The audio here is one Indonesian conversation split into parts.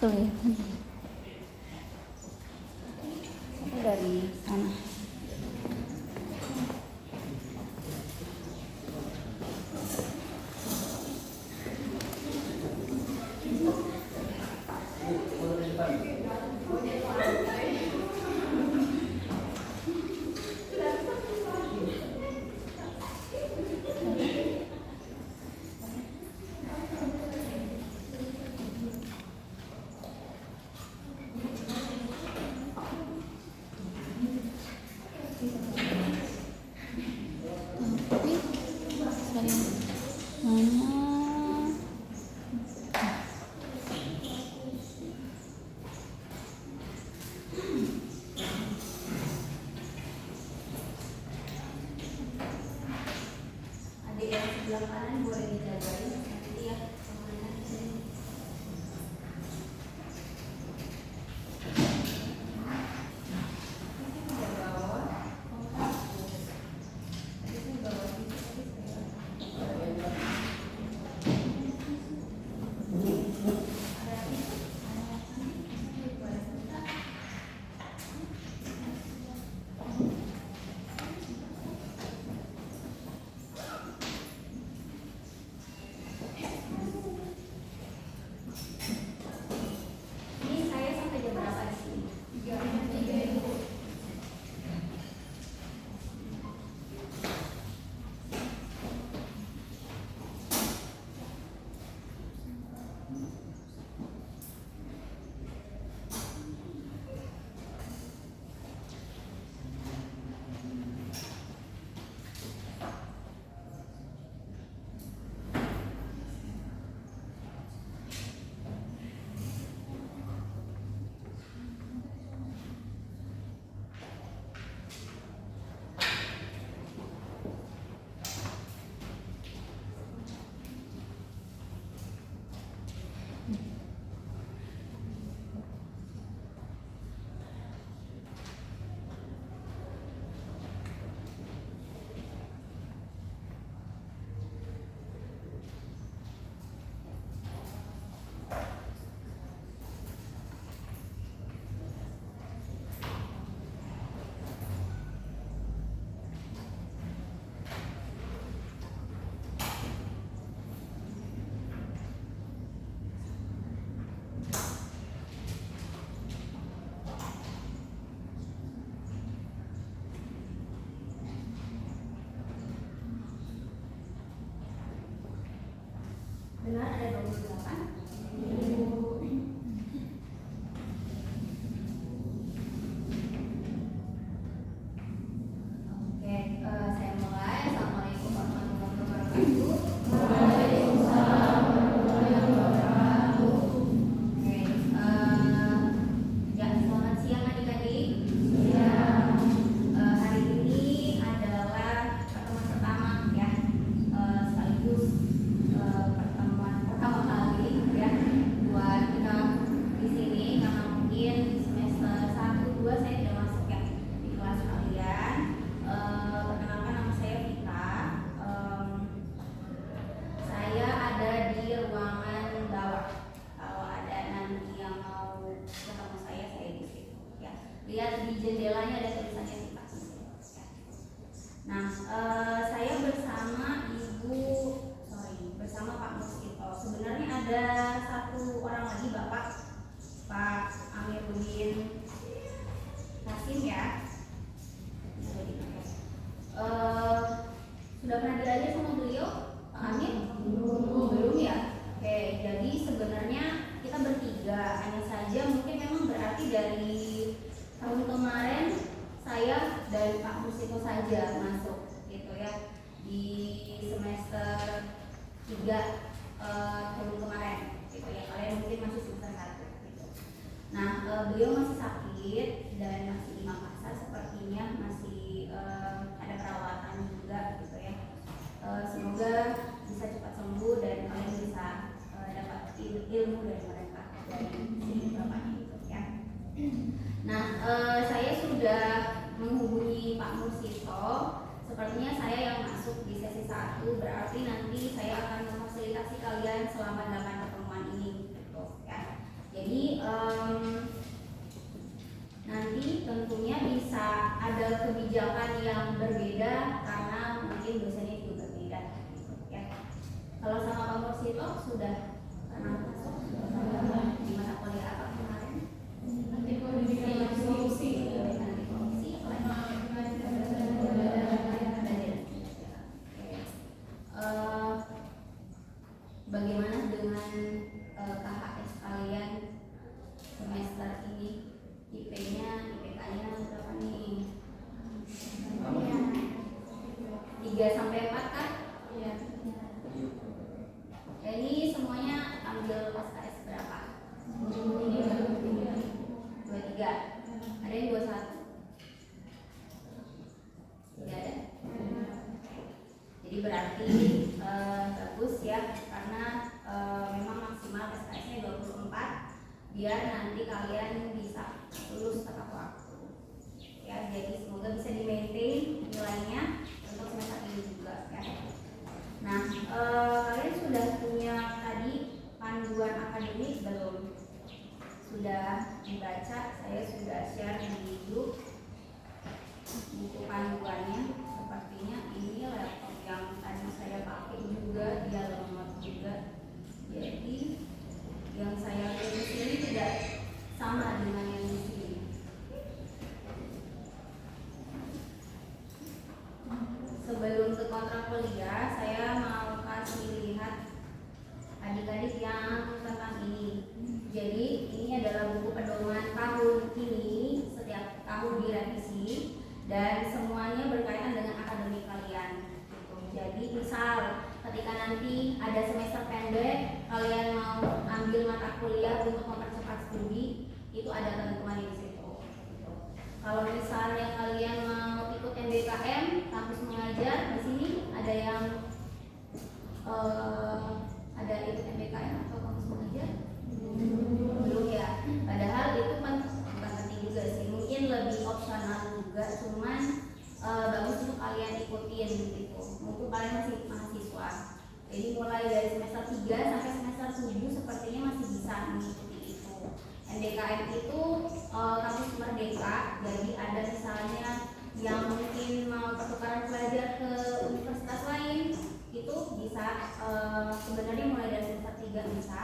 satu ya. Satu dari sana. Adik yang sebelah kanan boleh dijagain nanti ya kemana sini. Benar ada 28. Oke, saya mulai. Assalamualaikum warahmatullahi wabarakatuh. Waalaikumsalam warahmatullahi wabarakatuh. Oke, ya selamat siang adik-adik. Siang. Hari ini adalah pertemuan pertama ya, sekaligus pertemuan pertama kali ya buat kita di sini, karena mungkin di semester 1, 2 saya tidak masuk ya di kelas kalian. Perkenalkan, nama saya Vita. Saya ada di ruangan bawah. Kalau ada nanti yang mau ketemu saya di situ ya. Lihat di jendelanya ada tulisannya Vita. Nah, saya bersama Pak Muskito. Sebenarnya ada satu orang lagi, Bapak Pak Amiruddin Kasim ya. Sudah pernah diajak sama beliau, Pak Amir? Belum ya? Oke, jadi sebenarnya kita bertiga, hanya saja mungkin memang berarti dari tahun kemarin saya dan Pak Muskito saja masuk gitu ya di semester 3 tahun kemarin gitu ya. Kalian mungkin masih semester 1 gitu. Nah, beliau masih sakit dan masih di Makassar, sepertinya masih ada perawatan juga gitu ya. Semoga bisa cepat sembuh dan kalian bisa dapat ilmu dari mereka, dari si bapaknya itu ya. Nah, saya sudah menghubungi Pak Muskito. Sepertinya saya yang masuk di sesi 1, berarti nanti saya akan memfasilitasi kalian selama 8 pertemuan ini gitu ya. Jadi nanti tentunya bisa ada kebijakan yang berbeda karena mungkin dosennya juga berbeda ya. Kalau sama Pak Mursito sudah pernah masuk di mata kuliah apa kemarin? Nanti korupsi. Bagaimana dengan KHS kalian semester ini? IP-nya, IPK-nya berapa nih? 3 sampai 4 kan? Iya. Ini semuanya ambil SKS berapa? 23. Ada yang 21? Tidak ada. Jadi berarti bagus ya, karena memang maksimal SKS-nya 24 biar nanti kalian bisa lulus tepat waktu ya. Jadi semoga bisa di maintain nilainya untuk semester ini juga ya. Nah, kalian sudah punya tadi panduan akademik belum? Sudah dibaca? Saya sudah share di grup buku panduannya. Sepertinya ini laptop yang tadi saya pakai juga, dia lemot juga. Jadi yang saya tulis ini tidak sama dengan yang di sini. Sebelum ke kontrak kuliah, saya mau kasih lihat adik-adik yang tentang ini. Jadi ini adalah buku pedoman tahun ini, setiap tahun direvisi dan semuanya berkaitan dengan akademik kalian. Jadi misal ketika nanti ada semester pendek, kalian mau ambil mata kuliah untuk mempercepat studi, itu ada ketentuan di situ. Kalau misalnya kalian mau ikut MBKM, kampus mengajar, di sini ada yang ada ikut MBKM atau kampus mengajar? Belum ya. Padahal itu bukan penting juga sih, mungkin lebih opsional juga, cuman bagus untuk kalian ikutin gitu. Mumpung kalian masih mahasiswa. Jadi mulai dari semester 3 sampai semester 7 sepertinya masih bisa mengikuti itu. MDKM itu kampus merdeka, jadi ada misalnya yang mungkin mau pertukaran pelajar ke universitas lain, itu bisa sebenarnya mulai dari semester 3 bisa,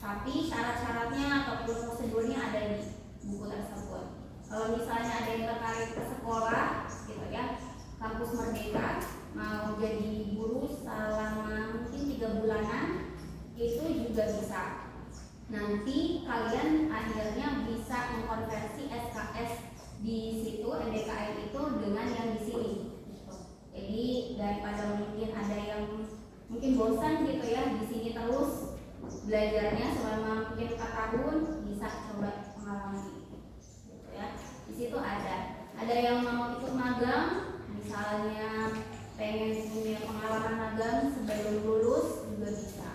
tapi syarat-syaratnya ataupun prosedurnya ada di buku tersebut. Kalau misalnya ada yang tertarik ke sekolah gitu ya, kampus merdeka mau jadi guru selama mungkin 3 bulanan, itu juga bisa. Nanti kalian akhirnya bisa mengkonversi SKS di situ MDKM itu dengan yang di sini. Jadi daripada mungkin ada yang mungkin bosan gitu ya di sini terus belajarnya selama mungkin 4 tahun, bisa coba pengalaman gitu ya. Di situ ada yang mau ikut magang, misalnya pengen punya pengalaman magang sebelum lulus juga bisa.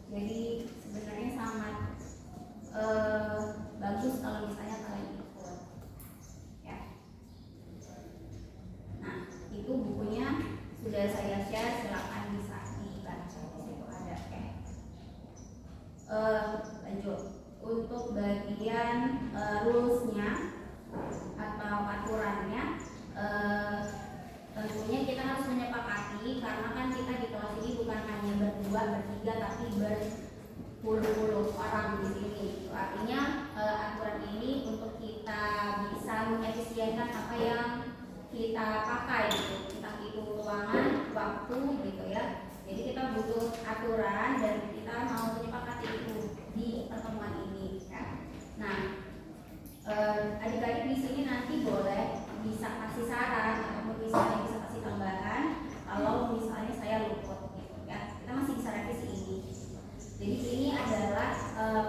Jadi sebenarnya sangat bagus kalau misalnya kalian ikut ya. Nah, itu bukunya sudah saya share, silakan bisa dibaca, di situ ada ya. Lanjut untuk bagian rulesnya atau aturannya, tentunya kita harus menyepakati karena kan kita di kelas ini bukan hanya berdua, bertiga, tapi berpuluh-puluh orang di sini. Artinya aturan ini untuk kita bisa mengefisienkan apa yang kita pakai gitu. Kita hitung ruangan, waktu gitu ya. Jadi kita butuh aturan dan kita mau menyepakati itu di pertemuan ini ya. Nah, adik-adik di sini nanti boleh bisa kasih saran ataupun misalnya bisa kasih tambahan kalau misalnya saya luput gitu ya. Kita masih bisa revisi ini. Jadi ini adalah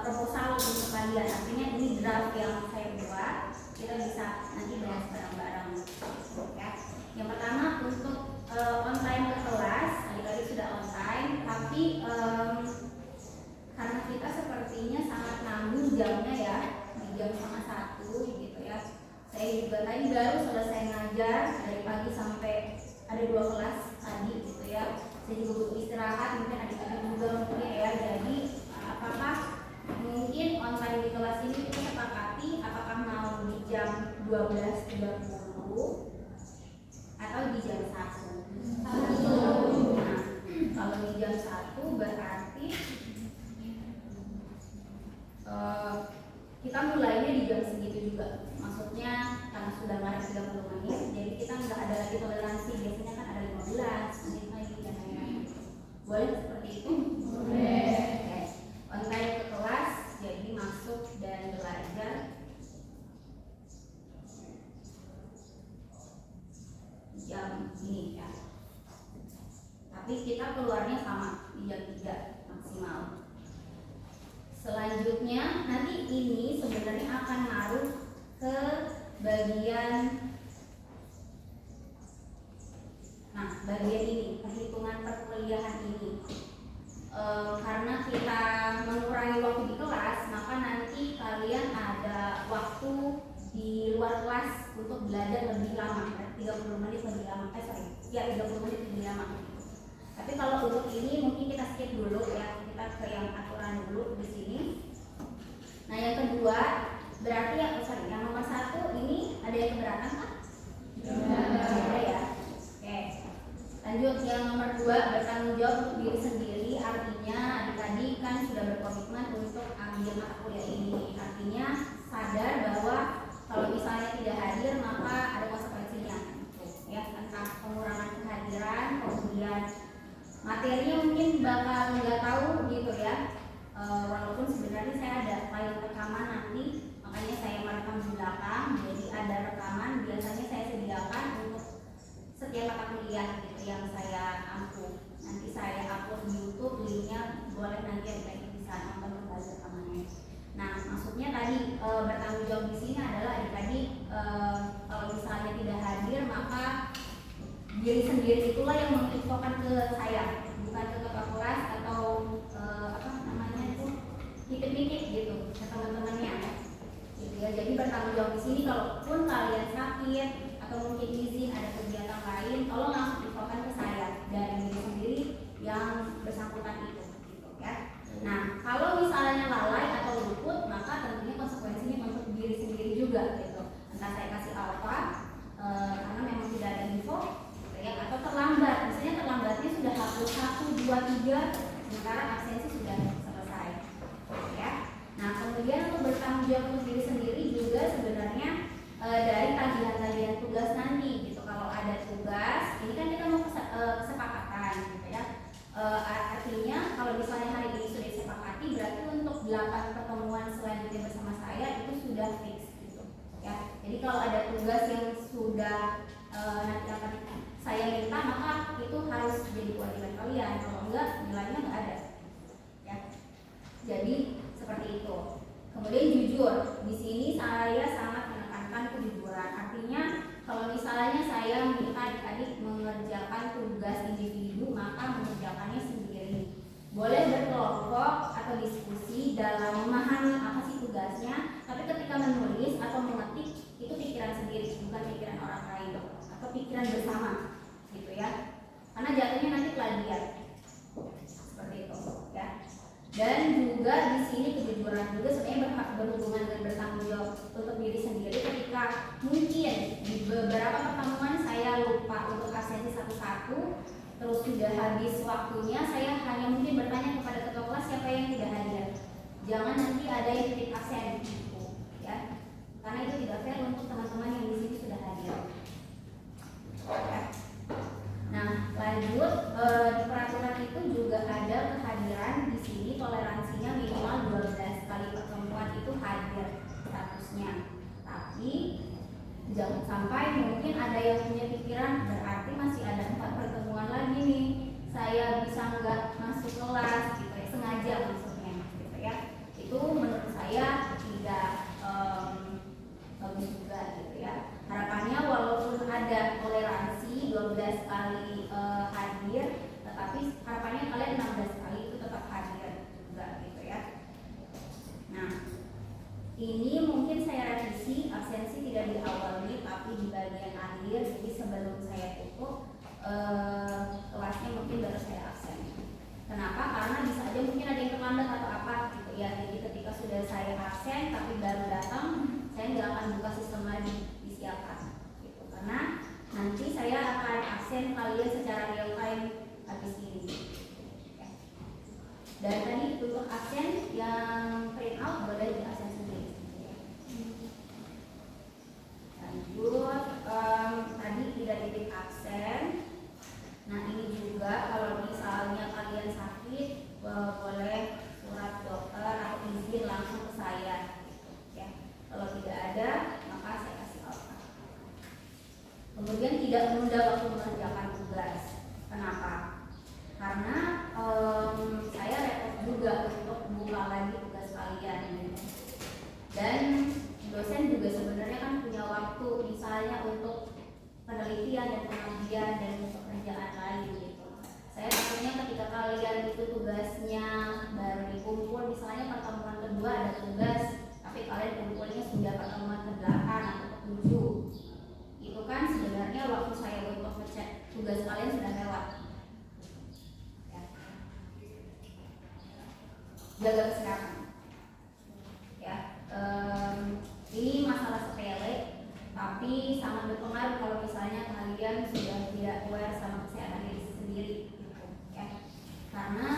proposal untuk kalian. Artinya ini draft yang saya buat. Kita bisa nanti bahas bareng-bareng ya. Yang pertama untuk on time ke kelas, adik-adik sudah on time, tapi karena kita sepertinya sangat nanggung jamnya ya, di jam 12:30 gitu ya. Saya juga tadi baru selesai ngajar dari pagi sampai ada 2 kelas tadi gitu ya. Saya juga butuh istirahat, mungkin adik-adik juga mungkin ya. Jadi apakah 1 berarti kita mulainya di jam segitu juga. Maksudnya karena sudah marah 30 menit, jadi kita nggak ada lagi toleransi. Biasanya kan ada 15 menit lagi dan lain-lain. Boleh seperti itu? Boleh. Oke. On time ke kelas, jadi masuk dan belajar jam ini ya. Tapi kita keluarnya sama di jam 3 maksimal. Selanjutnya nanti ini sebenarnya akan ngaruh ke bagian ini, perhitungan perkuliahan ini. Karena kita mengurangi waktu di kelas, maka nanti kalian ada waktu di luar kelas untuk belajar lebih lama, 30 menit lebih lama. 30 menit lebih lama. Tapi kalau untuk ini mungkin kita skip dulu ya, kita ke yang aturan dulu di sini. Nah yang kedua berarti yang nomor 1 ini ada yang keberatan kan? Ada ya. Oke. Lanjut yang nomor 2, bertanggung jawab untuk diri sendiri. Artinya adik-adik kan sudah berkomitmen untuk ambil mata kuliah ini. Artinya sadar bahwa kalau misalnya tidak hadir maka ada konsekuensinya. Ya, entah pengurangan kehadiran, kemudian materinya mungkin bakal nggak tahu gitu ya. Walaupun sebenarnya saya ada file rekaman nanti, makanya saya merekam di belakang. Jadi ada rekaman, biasanya saya sediakan untuk setiap mata kuliah gitu yang saya ampuh. Nanti saya upload di YouTube, linknya boleh nanti adik-adik bisa nonton kembali rekamannya. Nah, maksudnya tadi bertanggung jawab di sini adalah adik-adik kalau misalnya tidak hadir maka diri sendiri itulah yang menginfokan ke saya, bukan ke ketua kelas atau titip-titip gitu ke teman-temannya. Gitu ya. Jadi bertanggung jawab di sini kalaupun kalian sakit atau mungkin izin ada kegiatan lain, tolong langsung infokan ke saya dari diri sendiri yang bersangkutan itu, gitu ya. Nah, kalau misalnya lalai atau luput, maka tentunya konsekuensinya untuk diri sendiri juga gitu. Entah saya kasih apa karena memang tidak ada info, gitu ya, atau terlambat. Misalnya terlambatnya sudah hapus 1, 2, 3, sementara absensi sudah selesai. Ya. Nah, kemudian untuk bertanggung jawab untuk diri sendiri juga sebenarnya dari tagihan-tagihan tugas nanti gitu. Kalau ada tugas, ini kan kita mau kesepakatan gitu ya. Artinya kalau misalnya hari ini sudah disepakati, berarti untuk 8 pertemuan selanjutnya bersama saya itu sudah fix gitu ya. Jadi kalau ada tugas yang sudah nanti akan saya minta, maka itu harus jadi kewajiban kalian. Kalau enggak, nilainya enggak ada ya. Jadi seperti itu. Kemudian jujur, di sini saya sangat menekankan kejujuran. Artinya kalau misalnya saya minta adik-adik mengerjakan tugas individu, maka mengerjakannya sendiri. Boleh berkelompok atau diskusi dalam memahami apa sih tugasnya, tapi ketika menulis atau mengetik itu pikiran sendiri, bukan pikiran orang lain atau pikiran bersama, gitu ya. Karena jatuhnya nanti plagiat. Seperti itu, ya. Dan juga di sini kejujuran juga sebenarnya berhubungan dengan bertanggung jawab untuk diri sendiri. Ketika mungkin di beberapa pertemuan saya lupa untuk absensi satu-satu, terus sudah habis waktunya, saya hanya mungkin bertanya kepada ketua kelas siapa yang tidak hadir. Jangan nanti ada yang titip absen, ya. Karena itu tidak fair untuk teman-teman yang di sini sudah hadir. Ya. Nah, lanjut di peraturan itu juga ada kehadiran di sini toleransinya minimal 12 kali pertemuan itu hadir statusnya. Tapi jangan sampai mungkin ada yang punya pikiran berarti masih ada 4 pertemuan lagi nih, saya bisa nggak masuk kelas gitu ya, sengaja maksudnya gitu ya. Itu menurut saya tidak bagus juga gitu ya. Harapannya walaupun ada toleransi 12 kali hadir, tetapi harapannya kalian 16 kali itu tetap hadir juga gitu ya. Nah, ini mungkin saya revisi, absensi tidak di awal nih tapi di bagian akhir. Jadi sebelum saya tutup kelasnya mungkin baru saya absen. Kenapa? Karena bisa aja mungkin ada yang terlambat atau apa gitu ya. Jadi ketika sudah saya absen tapi baru datang, saya nggak akan buka sistem lagi disiapkan gitu. Karena nanti saya akan absen kalian secara real time habis ini. Ya. untuk absen yang print out boleh di absen sendiri. Lanjut, tadi 3 titik absen. Nah ini juga kalau misalnya kalian sakit boleh surat dokter atau izin langsung ke saya. Ya. Kalau tidak ada maka saya kasih alta. Kemudian tidak menunda waktu mengerjakan tugas. Kenapa? Karena saya repot juga untuk buka lagi tugas kalian. Dan dosen juga sebenarnya kan punya waktu misalnya untuk penelitian dan pengabdian dan pekerjaan lain gitu. Saya takutnya ketika kalian itu tugasnya baru dikumpul, misalnya pertemuan kedua ada tugas, tapi kalian kumpulnya sudah pertemuan ke-8 atau ke-7. Itu kan sebenarnya waktu saya untuk ngecek tugas kalian sudah lewat. Ya. Jaga kesehatan. Ya, ini masalah sepele, tapi sangat berpengaruh kalau misalnya kalian sudah tidak aware sama kesehatan diri sendiri, gitu, ya. Karena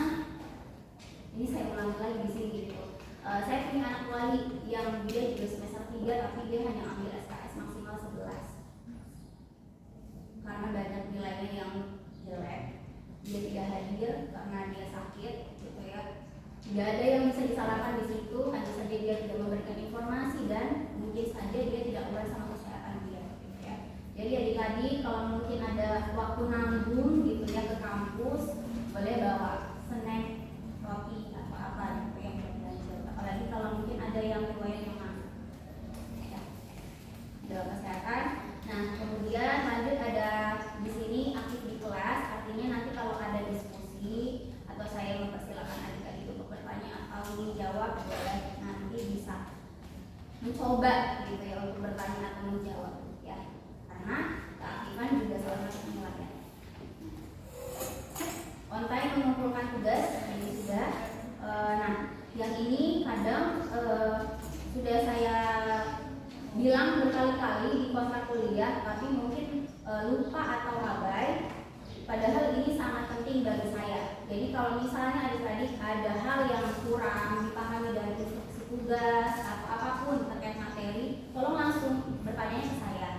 ini saya ulangi lagi di sini gitu. Saya punya anak wali yang dia juga semester 3 tapi dia hanya ambil SKS maksimal 11. Karena banyak nilainya yang jelek, dia tidak hadir karena dia sakit, gitu ya. Tidak ada yang bisa disalahkan di situ, hanya saja dia tidak memberikan informasi dan mungkin saja dia tidak aware sama kesehatan dia, gitu ya. Jadi adik-adik kalau mungkin ada waktu nanggung gitu ya ke kampus, boleh bawa snack, roti atau apa gitu yang belanja. Apalagi kalau mungkin ada yang riwayat memang ya, jaga kesehatan. Nah kemudian lanjut ada di sini aktif di kelas, artinya nanti kalau ada diskusi atau saya mempersilakan adik-adik untuk bertanya atau menjawab, boleh nanti bisa mencoba gitu ya untuk bertanya atau menjawab ya, karena keaktifan juga salah satu penilaian. On time mengumpulkan tugas ini sudah. Nah yang ini kadang sudah saya bilang berkali-kali di kontrak kuliah, tapi mungkin lupa atau abai. Padahal ini sangat penting bagi saya. Jadi kalau misalnya adik-adik ada hal yang kurang dipahami dari instruksi tugas atau apapun terkait materi, tolong langsung bertanya ke saya.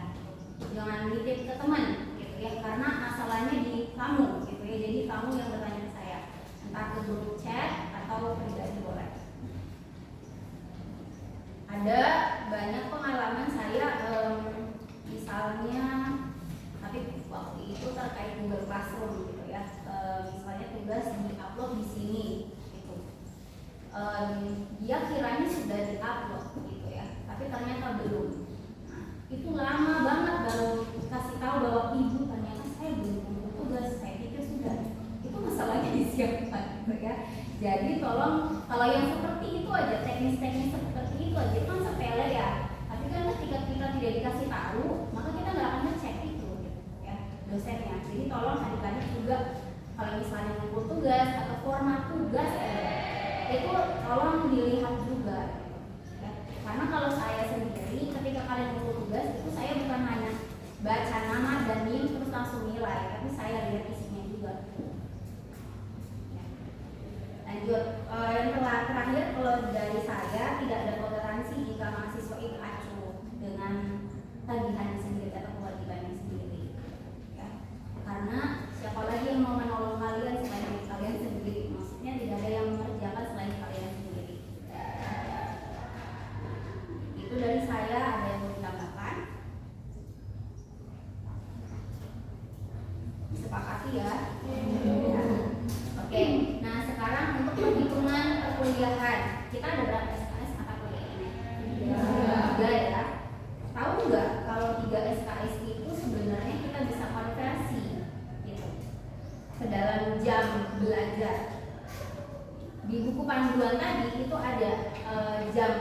Jangan nitip ke teman, gitu ya. Karena masalahnya di kamu, gitu ya. Jadi kamu yang bertanya ke saya, entah ke grup chat atau pribadi boleh. Ada banyak pengalaman saya, misalnya, tapi waktu itu terkait Google Classroom gitu ya. Misalnya tugas di-upload di sini gitu. Dia kiranya sudah di-upload gitu ya, tapi ternyata belum. Nah, itu lama banget baru kasih tahu bahwa ibu ternyata saya belum kumpul tugas, saya pikir sudah. Itu masalahnya disiapkan gitu ya. Jadi tolong kalau yang seperti itu aja, teknis-teknis seperti itu aja kan sepele ya. Tapi kan ketika kita tidak dikasih tahu, maka kita nggak akan ngecek itu gitu ya dosennya. Jadi tolong adik-adik juga kalau misalnya ngumpul tugas atau format tugas itu tolong dilihat juga ya. Karena kalau saya sendiri ketika kalian ngumpul tugas itu saya bukan hanya baca nama dan NIM terus langsung nilai, tapi saya lihat isinya juga. Lanjut, yang terakhir kalau dari saya tidak ada toleransi jika mahasiswa itu acuh dengan tagihannya sendiri atau kewajibannya sendiri ya. Karena siapa lagi yang mau menolong kalian selain kalian sendiri, maksudnya tidak ada yang mengerjakan selain kalian sendiri. Itu dari saya, ada yang mau ditambahkan? Disepakati ya. Oke, nah sekarang untuk perhitungan perkuliahan kita ada berapa SKS mata kuliah ini? 3 ya. Tahu nggak kalau 3 SKS itu sebenarnya kita bisa konversi gitu ke dalam jam belajar. Di buku panduan tadi itu ada jam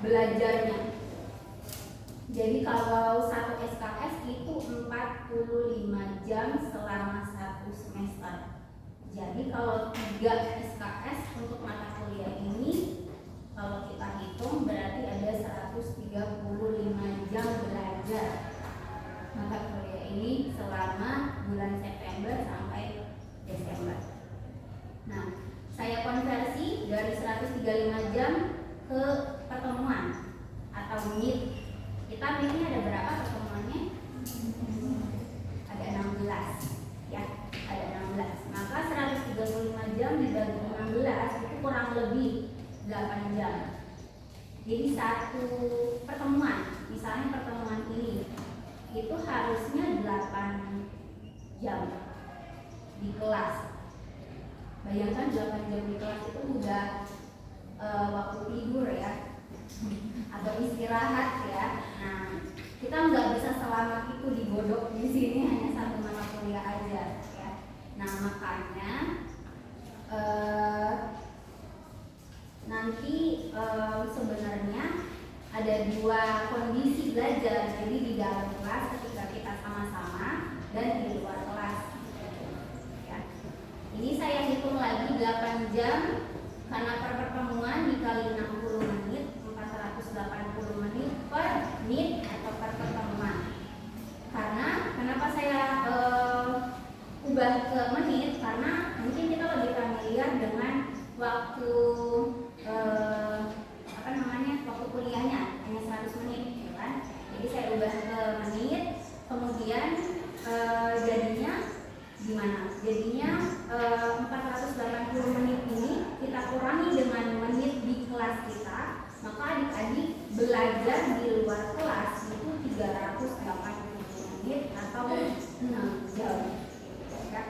belajarnya. Jadi kalau 1 SKS itu 45 jam selama 1 semester. Jadi kalau 3 SKS untuk mata kuliah ini, kalau kita hitung berarti ada 135 jam belajar mata kuliah ini selama bulan September sampai Desember. Nah, saya konversi dari 135 jam ke pertemuan atau menit. Kita menitnya ada berapa pertemuannya? Ada 16 ya, ada 16. Maka 135 jam dibagi 16 itu kurang lebih 8 jam. Jadi satu pertemuan, misalnya pertemuan ini itu harusnya 8 jam di kelas. Bayangkan 8 jam di kelas itu udah waktu tidur ya, atau istirahat ya. Nah, kita nggak bisa selama itu digodok di sini, hanya satu mata kuliah aja ya. Nah, makanya nanti sebenarnya ada dua kondisi belajar. Jadi di dalam kelas ketika kita sama-sama dan di luar kelas ya. Ini saya hitung lagi 8 jam karena per pertemuan dikali 60 menit 480 menit per menit atau per pertemuan. Karena kenapa saya ubah ke menit, karena mungkin kita lebih familiar dengan waktu waktu kuliahnya hanya 100 menit ya kan. Jadi saya ubah ke menit, kemudian jadinya gimana? Jadinya 480 menit ini kita kurangi dengan menit di kelas kita, maka adik-adik belajar di luar kelas itu 380 menit atau 6 jam ya.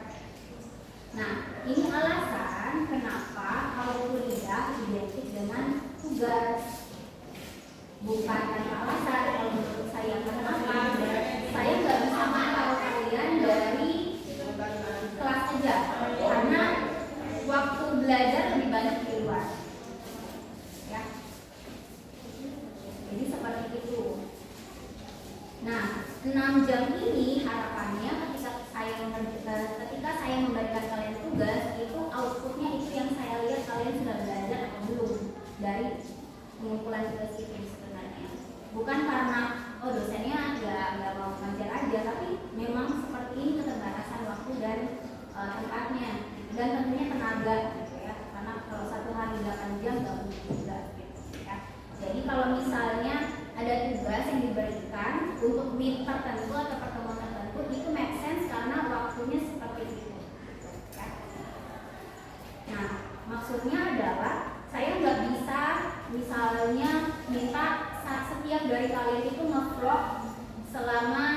Nah, ini alasan kenapa kalau kuliah identik dengan tugas. Bukan karena alasan, kalau menurut saya kenapa saya nggak bisa mengawal kalian dari kelas aja, karena waktu belajar lebih banyak di luar ya. Jadi seperti itu. Nah, 6 jam ini harapannya ketika saya memberikan kalian tugas, itu outputnya itu yang saya lihat kalian sudah belajar atau belum dari pengumpulan tugas itu sebenarnya. Bukan karena dosennya nggak mau ngajar aja, tapi memang seperti ini keterbatasan waktu dan tempatnya, dan tentunya tenaga gitu ya. Karena kalau satu hari 8 jam nggak mungkin juga gitu ya. Jadi kalau misalnya ada tugas yang diberikan untuk meet tertentu atau pertemuan tertentu, itu make sense karena waktunya seperti itu ya. Nah, maksudnya adalah saya nggak bisa misalnya minta setiap dari kalian itu nge-vlog selama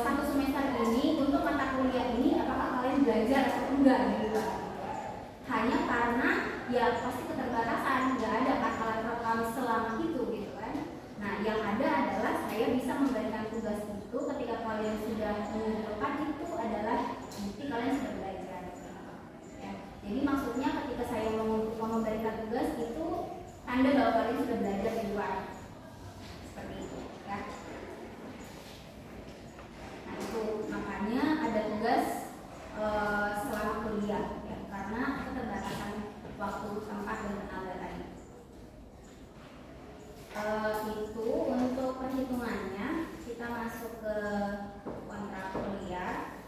satu semester ini untuk mata kuliah ini, apakah kalian belajar atau enggak gitu. Hanya karena ya pasti keterbatasan, nggak ada alat rekam selama itu gitu kan. Nah, yang ada adalah saya bisa memberikan tugas itu ketika kalian sudah mengumpulkan, itu adalah bukti kalian sudah belajar ya. Jadi maksudnya ketika saya memberikan tugas itu tanda bahwa kalian sudah belajar di luar, seperti itu ya. Nah, itu makanya ada tugas selama kuliah ya, karena keterbatasan waktu, tempat, dan tenaga tadi. Itu untuk perhitungannya. Kita masuk ke kontrak kuliah.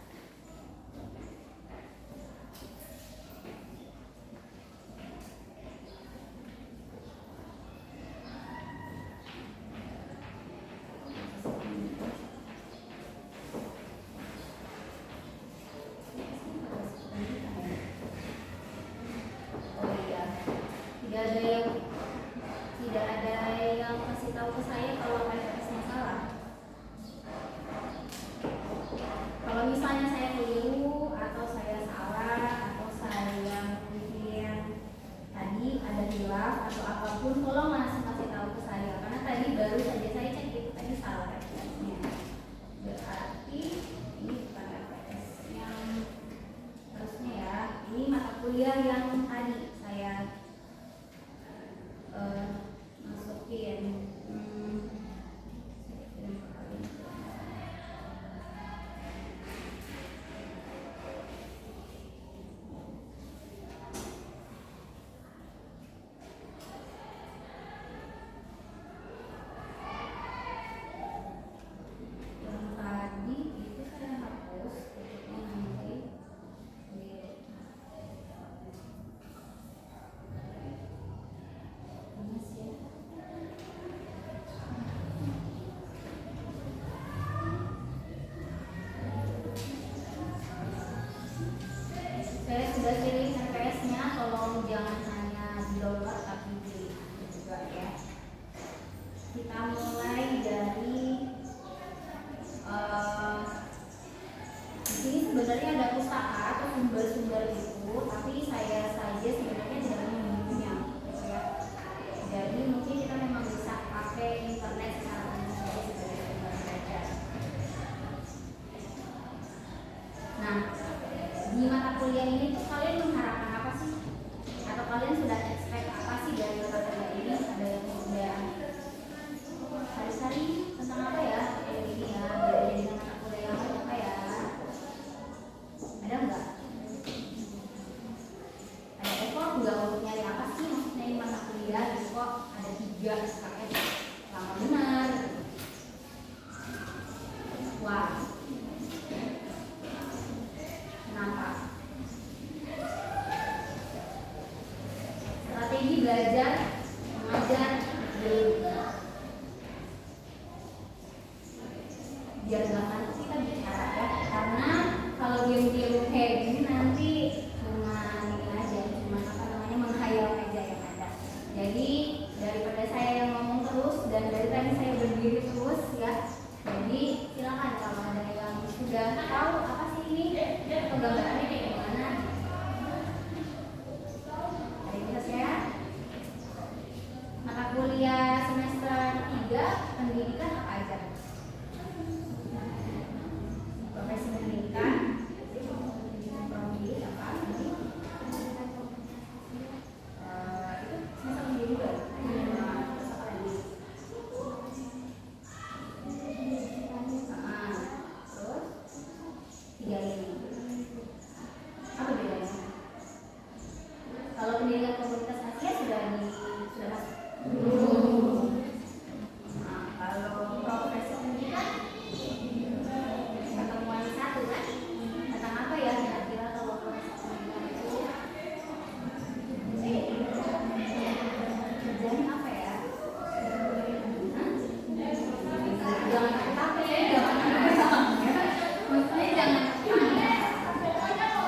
Tidak ada yang kasih tahu ke saya kalau KFS-nya salah. Kalau misalnya saya keliru atau saya salah atau saya mungkin tadi ada hilaf atau apapun, tolong langsung kasih tahu ke saya, karena tadi baru saja saya cek itu tadi salah KFS-nya. Berarti ini bukan KFS yang harusnya ya. Ini mata kuliah yang tadi saya masukin. nggak untuk nyari apa sih maksudnya ini mata kuliah gitu kok ada 3 pakai lama benar. Wah, kenapa? Strategi belajar mengajar biar nggak ngantuk kita bicara ya, karena kalau diam-diam kayak gini nanti cuma ini aja, cuma apa namanya menghayal aja yang ada. Jadi daripada saya yang ngomong terus dan dari tadi saya berdiri terus ya, jadi silakan kalau ada yang sudah tahu apa sih ini atau gambarannya kayak gimana. Ada yang bisa share? Mata kuliah semester 3 pendidikan apa aja? Profesi pendidikan, prodi apa? Itu semester ini juga. Terus 3 ini. Apa bedanya? Kalau pendidikan komunitas Asia sudah masuk. Nah, kalau profesi pendidikan pertemuan satu kan tentang apa ya kira-kira kalau profesi pendidikan itu kerjanya apa ya? Jangan takut ya, jangan maksudnya jangan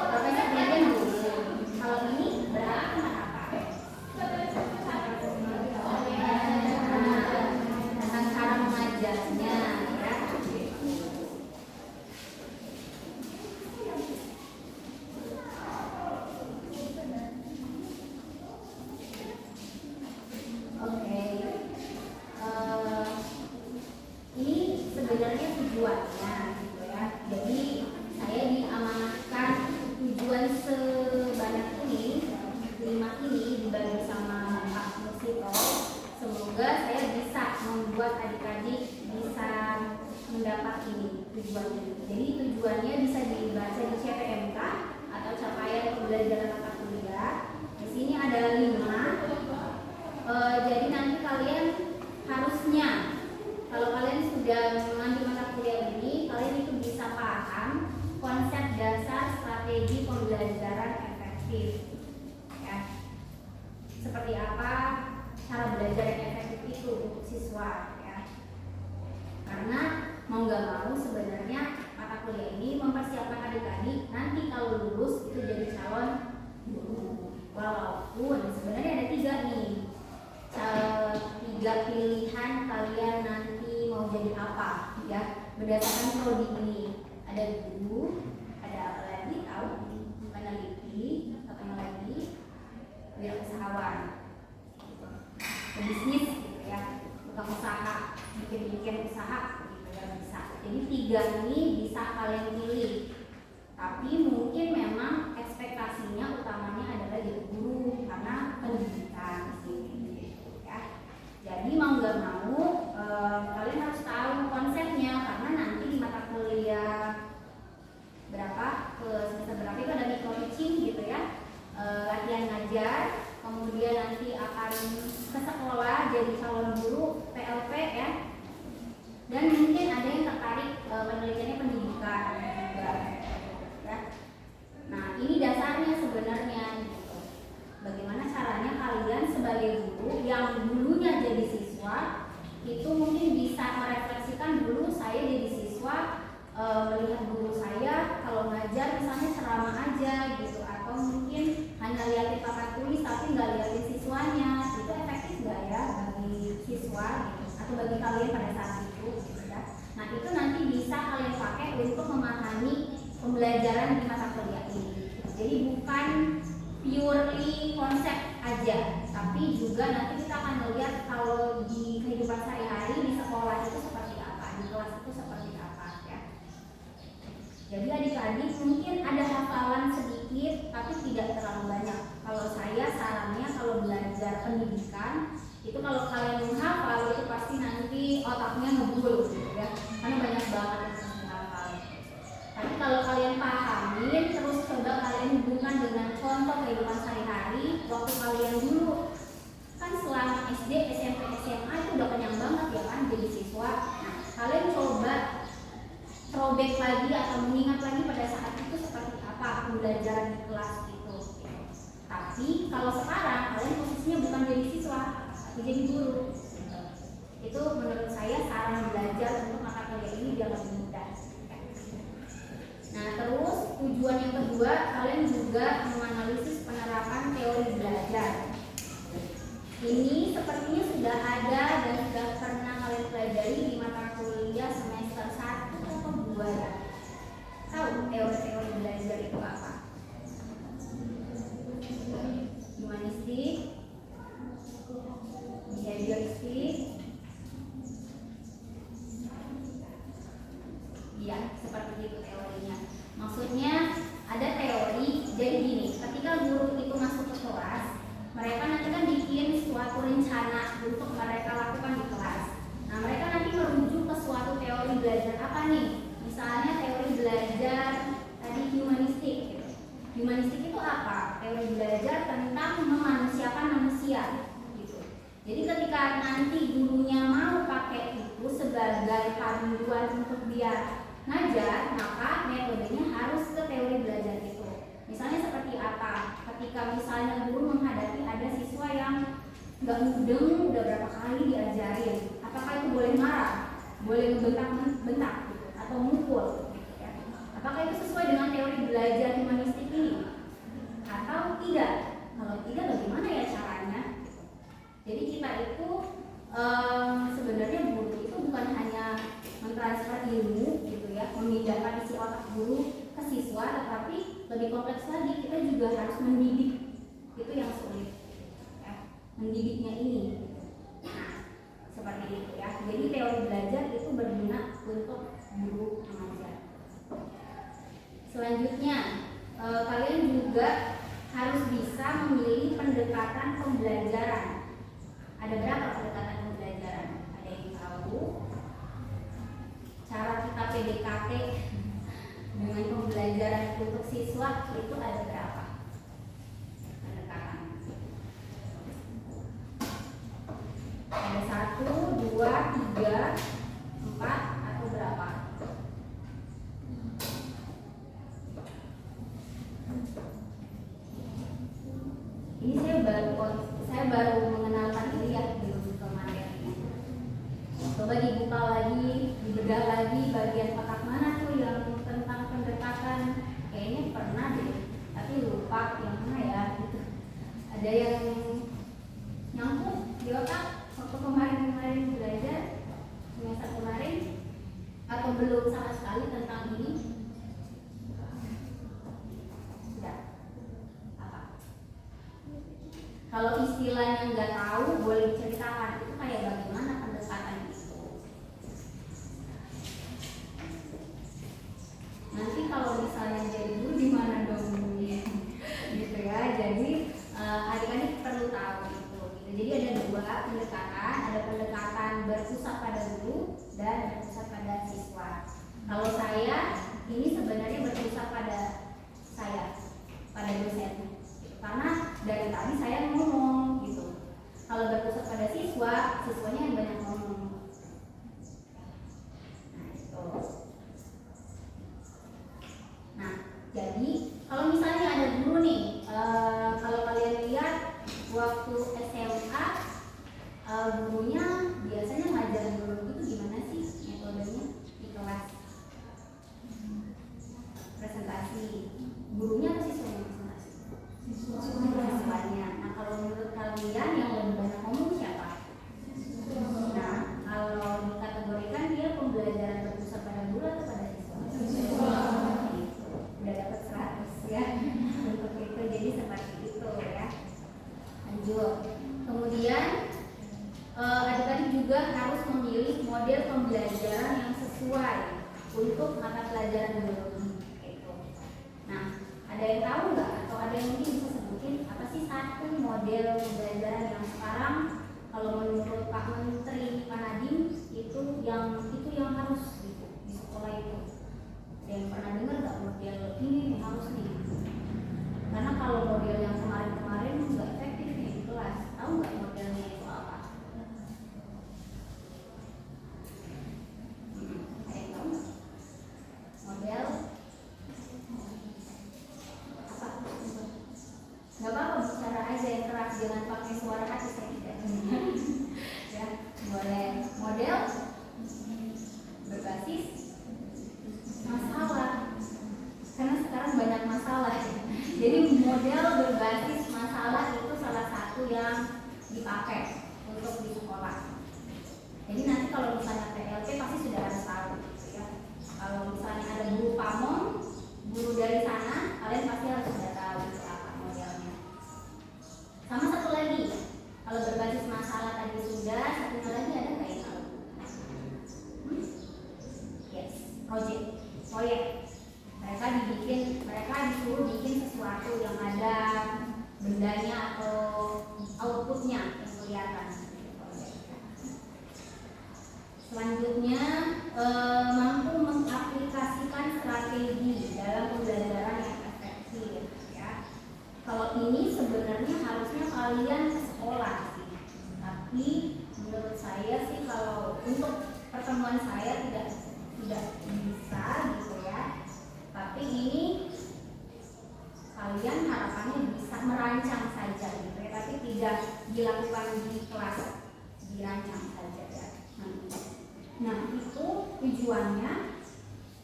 profesi pendidikan dulu. Kalau ini berarti apa? Tentang cara mengajarnya ya. Oke. Ini sebenarnya tujuannya gitu ya. Jadi saya diamanatkan tujuan sebanyak ini 5 ini dibagi sama Pak Musito. Semoga saya bisa membuat adik-adik bisa mendapat ini tujuannya. Jadi tujuannya bisa dibaca di CPMK atau capaian pembelajaran mata kuliah. Di sini ada 5. Jadi nanti kalian harusnya kalau kalian sudah mengambil mata kuliah ini, kalian itu bisa paham konsep dasar strategi pembelajaran efektif. Ya. Seperti apa cara belajar yang efektif itu untuk siswa ya. Karena mau nggak mau sebenarnya mata kuliah ini mempersiapkan adik-adik nanti kalau lulus itu jadi calon guru. Walaupun sebenarnya ada 3 nih. 3 pilihan kalian nanti mau jadi apa ya berdasarkan prodi ini. Ada guru, ada apa lagi? Tahu? Peneliti, apa lagi? Wirausahawan, pebisnis gitu ya, bukan usaha, bikin usaha gitu ya bisa. Jadi 3 ini bisa kalian pilih. Tapi mungkin memang ekspektasinya utamanya adalah jadi guru karena pendidikan di sini. Jadi mau nggak mau kalian harus tahu konsepnya karena nanti di mata kuliah berapa ke semester berapa itu ada micro teaching gitu ya, latihan ngajar, kemudian nanti akan ke sekolah jadi calon guru PLP ya, dan mungkin ada yang tertarik penelitiannya pendidikan juga ya. Nah ini dasarnya sebenarnya. Bagaimana caranya kalian sebagai guru yang dulunya jadi siswa itu mungkin bisa merefleksikan dulu saya jadi siswa melihat guru saya kalau ngajar misalnya ceramah aja gitu, atau mungkin hanya liatin papan tulis tapi nggak liatin siswanya, itu efektif nggak ya bagi siswa gitu, atau bagi kalian pada saat itu gitu ya. Nah itu nanti bisa kalian pakai untuk memahami pembelajaran di mata kuliah ini. Jadi bukan purely konsep aja, tapi juga nanti kita akan melihat kalau di kehidupan sehari-hari di sekolah itu seperti apa, di kelas itu seperti apa ya. Jadi adik-adik mungkin ada hafalan sedikit tapi tidak terlalu banyak. Kalau saya sarannya kalau belajar pendidikan itu kalau kalian menghafal itu pasti nanti otaknya ngebul gitu ya, karena banyak banget yang harus dihafal. Tapi kalau kalian pahamin terus coba kalian hubungkan dengan contoh kehidupan sehari-hari, waktu pembelajaran di kelas gitu. Tapi kalau sekarang kalian posisinya bukan jadi siswa, tapi jadi guru. Gitu. Itu menurut saya saran belajar untuk mata kuliah ini biar lebih mudah. Nah, terus tujuan yang kedua, kalian juga menganalisis penerapan teori belajar. Ini sepertinya sudah ada dan sudah pernah kalian pelajari di mata kuliah semester 1 atau 2 ya. Tahu teori-teori belajar itu apa? Humanistik, behavioristik. Iya, seperti itu teorinya. Maksudnya ada teori, jadi gini, ketika guru itu masuk ke kelas, mereka nanti kan bikin suatu rencana untuk mereka lakukan di kelas. Nah, mereka nanti merujuk ke suatu teori belajar apa nih? Misalnya teori belajar tadi humanistik gitu. Humanistik itu apa? Teori belajar tentang memanusiakan manusia gitu. Jadi ketika nanti gurunya mau pakai itu sebagai panduan untuk dia ngajar, maka metodenya harus ke teori belajar itu. Misalnya seperti apa? Ketika misalnya guru menghadapi ada siswa yang nggak mudeng, udah berapa kali diajarin, apakah itu boleh marah, boleh bentak-bentak gitu, atau mukul? Gitu ya. Apakah itu sesuai dengan teori belajar humanistik ini? Atau tidak? Kalau tidak, bagaimana ya caranya? Jadi kita itu sebenarnya guru itu bukan hanya mentransfer ilmu gitu ya, memindahkan isi otak guru ke siswa, tetapi lebih kompleks lagi, kita juga harus mendidik. Itu yang sulit ya, mendidiknya ini. Nah, seperti itu ya. Jadi teori belajar itu berguna untuk guru mengajar. Selanjutnya, kalian juga harus bisa memilih pendekatan pembelajaran. Ada berapa pendekatan pembelajaran? Ada yang tahu? Cara kita PDKT dengan pembelajaran untuk siswa itu ada berapa pendekatan? Ada 1, 2, 3, 4 atau berapa? Ini saya baru mengenalkan ini ya, belum ke materinya. Coba dibuka lagi, dibedah lagi bagian otak mana tuh yang tentang pendekatan. Kayaknya pernah deh, tapi lupa yang mana ya gitu. Ada yang nyangkut di otak waktu kemarin belajar semester kemarin, atau belum sama sekali tentang ini? Tidak. Apa? Kalau istilahnya nggak tahu, boleh diceritakan itu kayak bagaimana pendekatan itu. Nanti kalau misalnya jadi guru gimana dong gitu ya. Jadi adik-adik perlu tahu itu gitu. Jadi ada 2 pendekatan, ada pendekatan berpusat pada guru dan berpusat pada siswa. Kalau saya ini sebenarnya berpusat pada saya, pada dosen, karena dari tadi saya ngomong gitu. Kalau berpusat pada siswa, siswanya yang banyak ngomong. Nah itu. Nah, jadi kalau misalnya ada guru nih, kalau kalian lihat waktu SMA, gurunya biasanya ngajar guru itu gimana sih metodenya di kelas? Presentasi. Gurunya apa siswanya presentasi? Siswanya. Nah, kalau menurut kalian yang lebih banyak ngomong siapa? Nah, kalau dikategorikan dia pembelajaran berpusat pada guru atau pada siswa? Udah dapat 100 ya untuk itu, jadi seperti itu ya. Lanjut. Kemudian adik-adik juga harus memilih model pembelajaran yang sesuai untuk mata pelajaran biologi gitu. Nah, ada yang tahu nggak atau ada yang mungkin bisa sebutin apa sih satu model pembelajaran yang sekarang kalau menurut Pak Menteri Pak Nadiem itu yang harus gitu, di sekolah itu? Ada yang pernah dengar nggak model ini harus nih? Karena kalau model yang kemarin-kemarin nggak efektif nih di kelas. Tahu nggak modelnya itu apa? Ada yang tahu nggak? Model aja yang keras, jangan pakai suara hati, saya tidak dengar. Ya, boleh model berbasis masalah, karena sekarang banyak masalah ya. Jadi model berbasis masalah itu salah satu yang dipakai untuk di sekolah. Jadi nanti kalau misalnya PLP pasti sudah harus tahu gitu ya. Kalau misalnya ada guru pamong, guru dari sana, kalian pasti harus sudah tahu itu apa modelnya. Sama satu lagi, kalau berbasis masalah tadi sudah, satunya lagi ada nggak yang tahu? Yes, proyek. Mereka disuruh bikin sesuatu yang ada bendanya atau outputnya yang kelihatan. Selanjutnya, mampu mengaplikasikan strategi dalam pembelajaran yang efektif. Ya. Kalau ini sebenarnya harusnya kalian ke sekolah sih, tapi menurut saya sih kalau untuk pertemuan saya tidak bisa gitu ya. Tapi ini kalian harapannya bisa merancang saja gitu ya, tapi tidak dilakukan di kelas, dirancang saja ya. Nah itu tujuannya.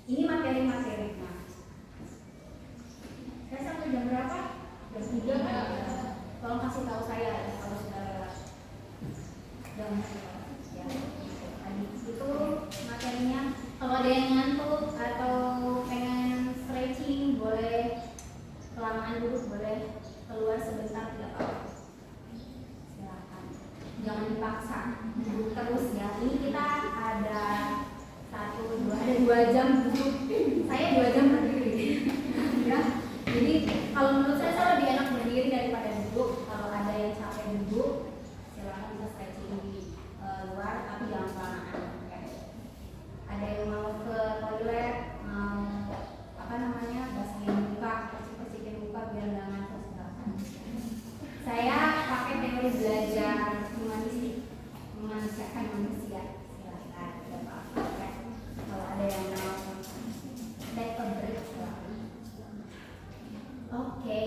Ini materi-materinya. Saya sampai jam berapa? Jam 3 kan? Tolong kasih tahu saya ya kalau sudah lewat. Jam ya. Tadi itu materinya. Kalau ada yang ngantuk atau pengen stretching, boleh kelamaan duduk, boleh keluar sebentar, tidak apa-apa. Silakan. Jangan dipaksa, duduk terus ya. Ini kita ada 2 jam duduk. Saya 2 jam berdiri. Ya. Jadi kalau menurut saya lebih enak berdiri daripada duduk. Kalau ada yang capek duduk, silakan bisa stretching di luar, tapi jangan kelamaan. Ada yang mau ke toilet, bersihin muka, persihin muka biar nggak ngantuk, silakan. Saya pakai teori belajar memanusiakan manusia, silakan, tidak apa-apa ya. Kalau ada yang mau take a break, silakan. Oke,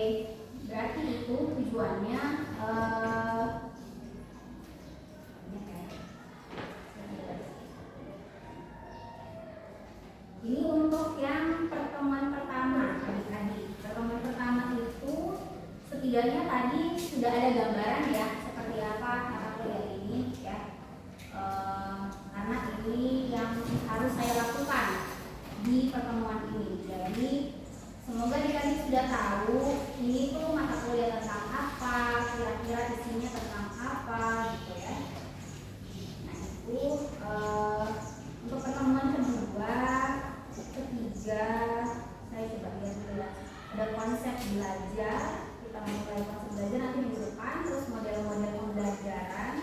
berarti itu tujuannya. Ini untuk yang pertemuan pertama adik-adik. Pertemuan pertama itu setidaknya tadi sudah ada gambaran ya seperti apa mata kuliah ini ya. Karena ini yang harus saya lakukan di pertemuan ini. Jadi semoga adik-adik sudah tahu ini tuh mata kuliah tentang apa, kira-kira isinya tentang apa gitu ya. Nah itu untuk pertemuan kedua, ketiga, saya coba lihat dulu ya. Ada konsep belajar, kita mulai konsep belajar nanti minggu depan, terus model-model pembelajaran,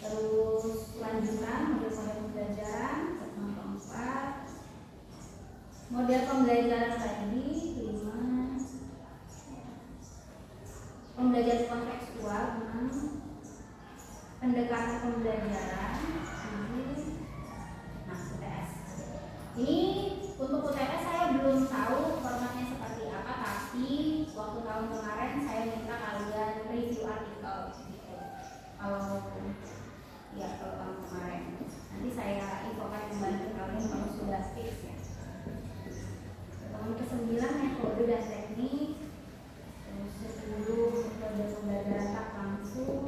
terus lanjutan model-model pembelajaran, pertemuan keempat, model pembelajaran tadi 5, pembelajaran kontekstual 6, pendekatan pembelajaran 7. Nah, UTS. Ini untuk UTS saya belum tahu formatnya seperti apa, tapi waktu tahun kemarin saya minta kalian review artikel gitu. Kalau tahun kemarin nanti saya infokan kembali ke kalian kalau sudah fix ya. Tahun ke-9 metode dan teknik, terus 10 metode pembelajaran tak langsung,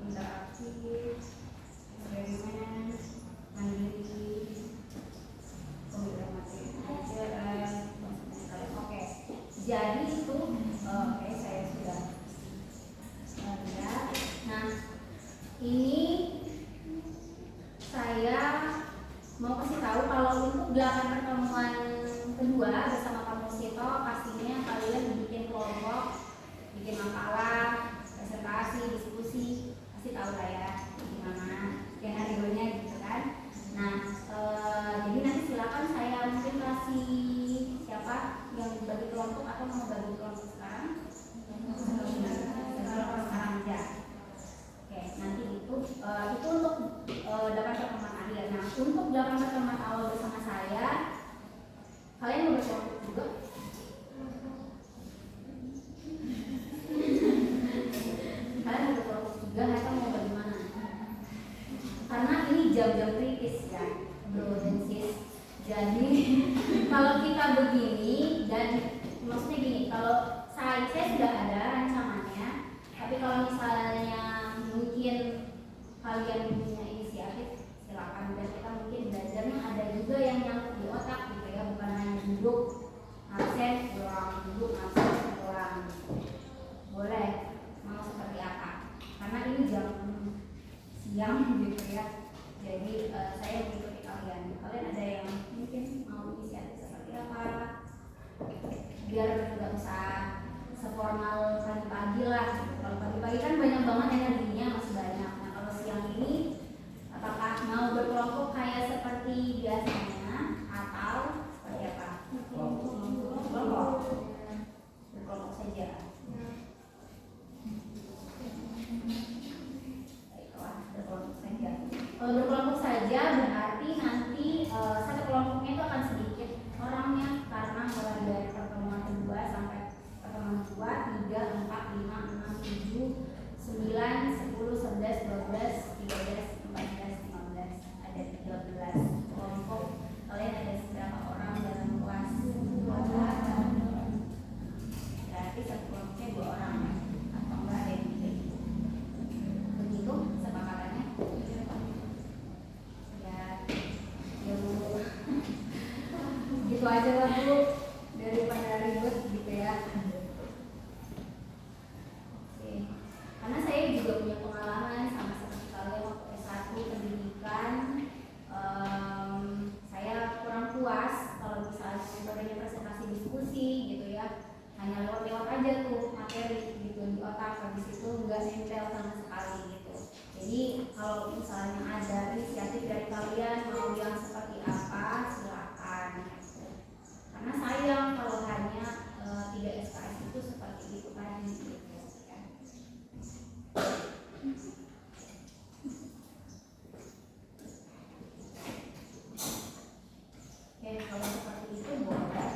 interaktif, eksperimen, mandiri, pembelajaran materi pelajaran, oke. Jadi itu saya sudah lihat. Nah ini saya mau kasih tahu kalau untuk 8 pertemuan kedua bersama Pak Musito pastinya kalian bikin kelompok, bikin makalah, presentasi, diskusi, pasti tahu lah ya gimana skenario-nya gitu kan. Nah jadi nanti silakan saya mungkin kasih siapa yang bagi kelompok atau mau bagi kelompok sekarang? Kelompok sekarang aja. Oke, nanti itu untuk 8 pertemuan akhir. Nah untuk 8 pertemuan awal bersama saya ini jam siang gitu ya. Jadi saya mengikuti kalian. Kalian ada yang mungkin mau inisiatif seperti apa? Biar nggak usah seformal pagi-pagi lah. Kalau pagi-pagi kan banyak banget energinya, masih banyak. Nah kalau siang ini apakah mau berkelompok kayak seperti biasanya atau seperti apa? Berkelompok saja. Baiklah, berkelompok saja. Kalau berkelompok saja berarti nanti satu kelompoknya itu akan sedikit orangnya, karena mulai dari pertemuan kedua sampai pertemuan kedua 3, 4, 5, 6, 7, 9, 10, 11, 12, 13, 14, 15, ada 13 kelompok. Kalian ada berapa orang dalam kelas? 2 berarti satu kelompoknya 2 orang atau enggak ada yang lebih. Begitu sepakatannya? Ya Bu. Gitu aja lah Bu, daripada ribet gitu ya. Oke. Karena saya juga punya pengalaman sama seperti kalian waktu S1 pendidikan. Saya kurang puas kalau misalnya metodenya presentasi diskusi gitu ya, hanya lewat-lewat aja tuh materi gitu di otak, habis itu nggak nempel sama sekali gitu. Jadi kalau misalnya ada inisiatif dari kalian mau yang seperti apa, silakan gitu. Karena sayang kalau hanya 3 SKS itu seperti itu tadi gitu ya. Oke, kalau seperti itu boleh.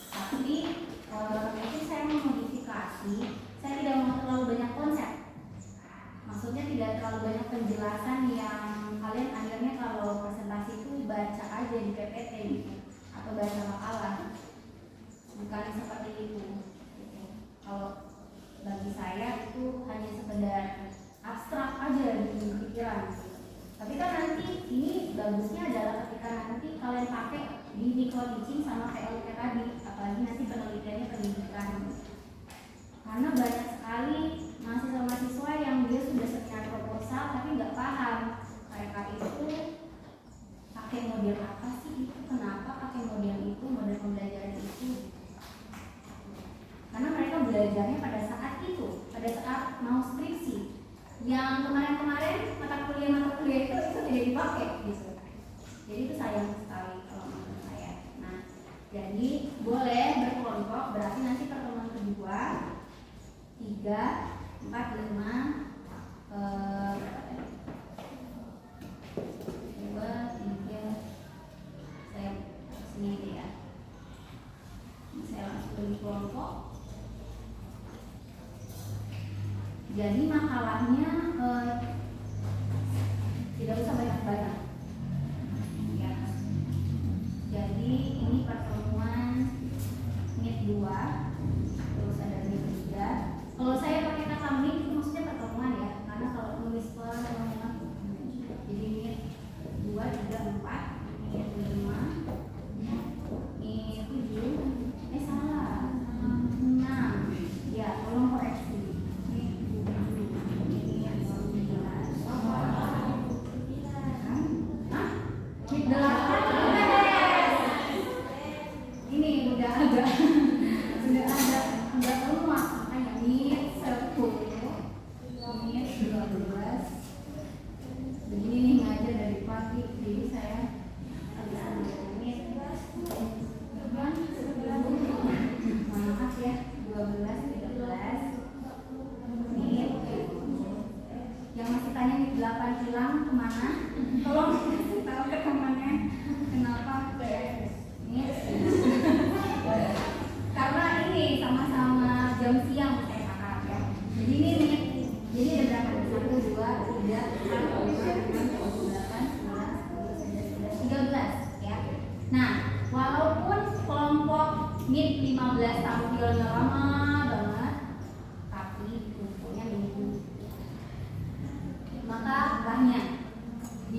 Tapi mungkin saya mau modifikasi. Saya tidak mau terlalu banyak konsep. Maksudnya tidak terlalu banyak penjelasan yang kalian akhirnya kalau presentasi itu baca aja di PPT gitu, atau baca makalah. Bukan seperti itu. Kalau bagi saya itu hanya sekedar abstrak aja di pikiran. Tapi kan nanti ini bagusnya adalah ketika nanti kalian pakai di micro teaching sama PLT tadi, apalagi nanti penelitiannya pendidikan. Karena banyak sekali mahasiswa-mahasiswa yang dia sudah seminar proposal tapi nggak paham mereka itu pakai model apa sih, itu kenapa pakai model itu, model pembelajaran itu. Karena mereka belajarnya pada saat itu, pada saat mau skripsi. Yang kemarin-kemarin mata kuliah itu tidak dipakai gitu. Jadi itu sayang sekali kalau menurut saya. Nah, jadi boleh berkelompok, berarti nanti pertemuan kedua 3, 4, 5 berapa tadi? 2, 3 saya sini aja ya. Saya langsung bagi kelompok. Jadi makalahnya tidak usah banyak-banyak ya. Jadi ini pertemuan unit 2, terus ada unit 3. Kalau saya pakai kata unit itu maksudnya pertemuan ya, karena kalau nulis pelan memang jadi unit 2, 3, 4, unit 5, unit 7, salah 6 ya, tolong koreksi.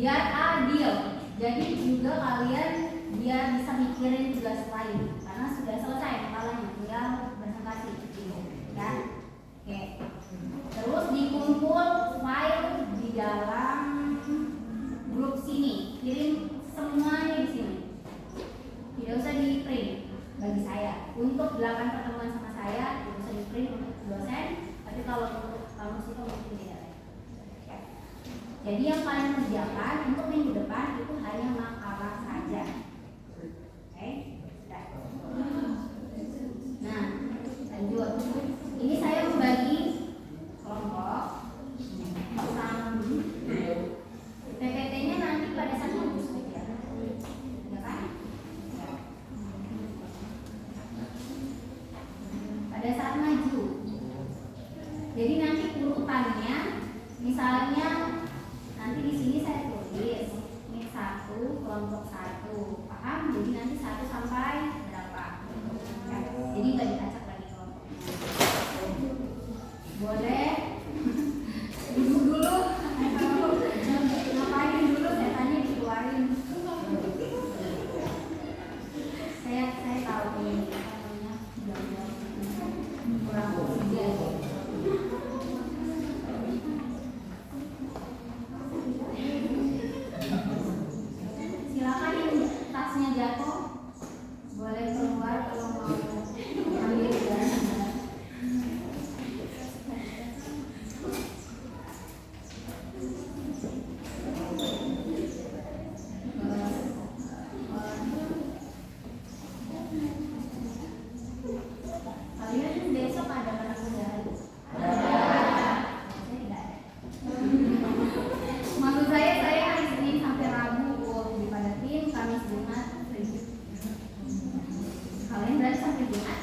Biar adil, jadi juga kalian biar bisa mikirin tugas lain karena sudah selesai makalahnya, tinggal presentasi gitu ya. Oke. Terus dikumpul kumpul file di dalam grup sini, kirim semuanya di sini. Tidak usah di print bagi saya. Untuk 8 pertemuan sama saya tidak usah di print untuk dosen, tapi kalau untuk kamu sih mungkin tidak. Jadi yang kalian kerjakan untuk minggu depan itu hanya makalah saja. Oke? Nah, lanjut. Ini saya membagi kelompok sama PPT-nya nanti pada saat kampus saja. Ya kan? Pada saat maju. Jadi nanti urutannya misalnya nanti di sini saya tulis ini 1 kelompok 1, paham? Jadi nanti 1 sampai berapa? Ya, jadi nggak diacak lagi kelompoknya. Boleh duduk dulu, ngapain dulu? Datanya dikeluarin. Saya tahu ini namanya kurang oksigen. Silakan yang tasnya jatuh boleh keluar kalau mau ambil barang. Kalian besok ada barang saudara? Saya tidak ada. Maksud saya hari Senin sampai Rabu dipadatin, Kamis Jumat free. Kalian berarti sampai Jumat?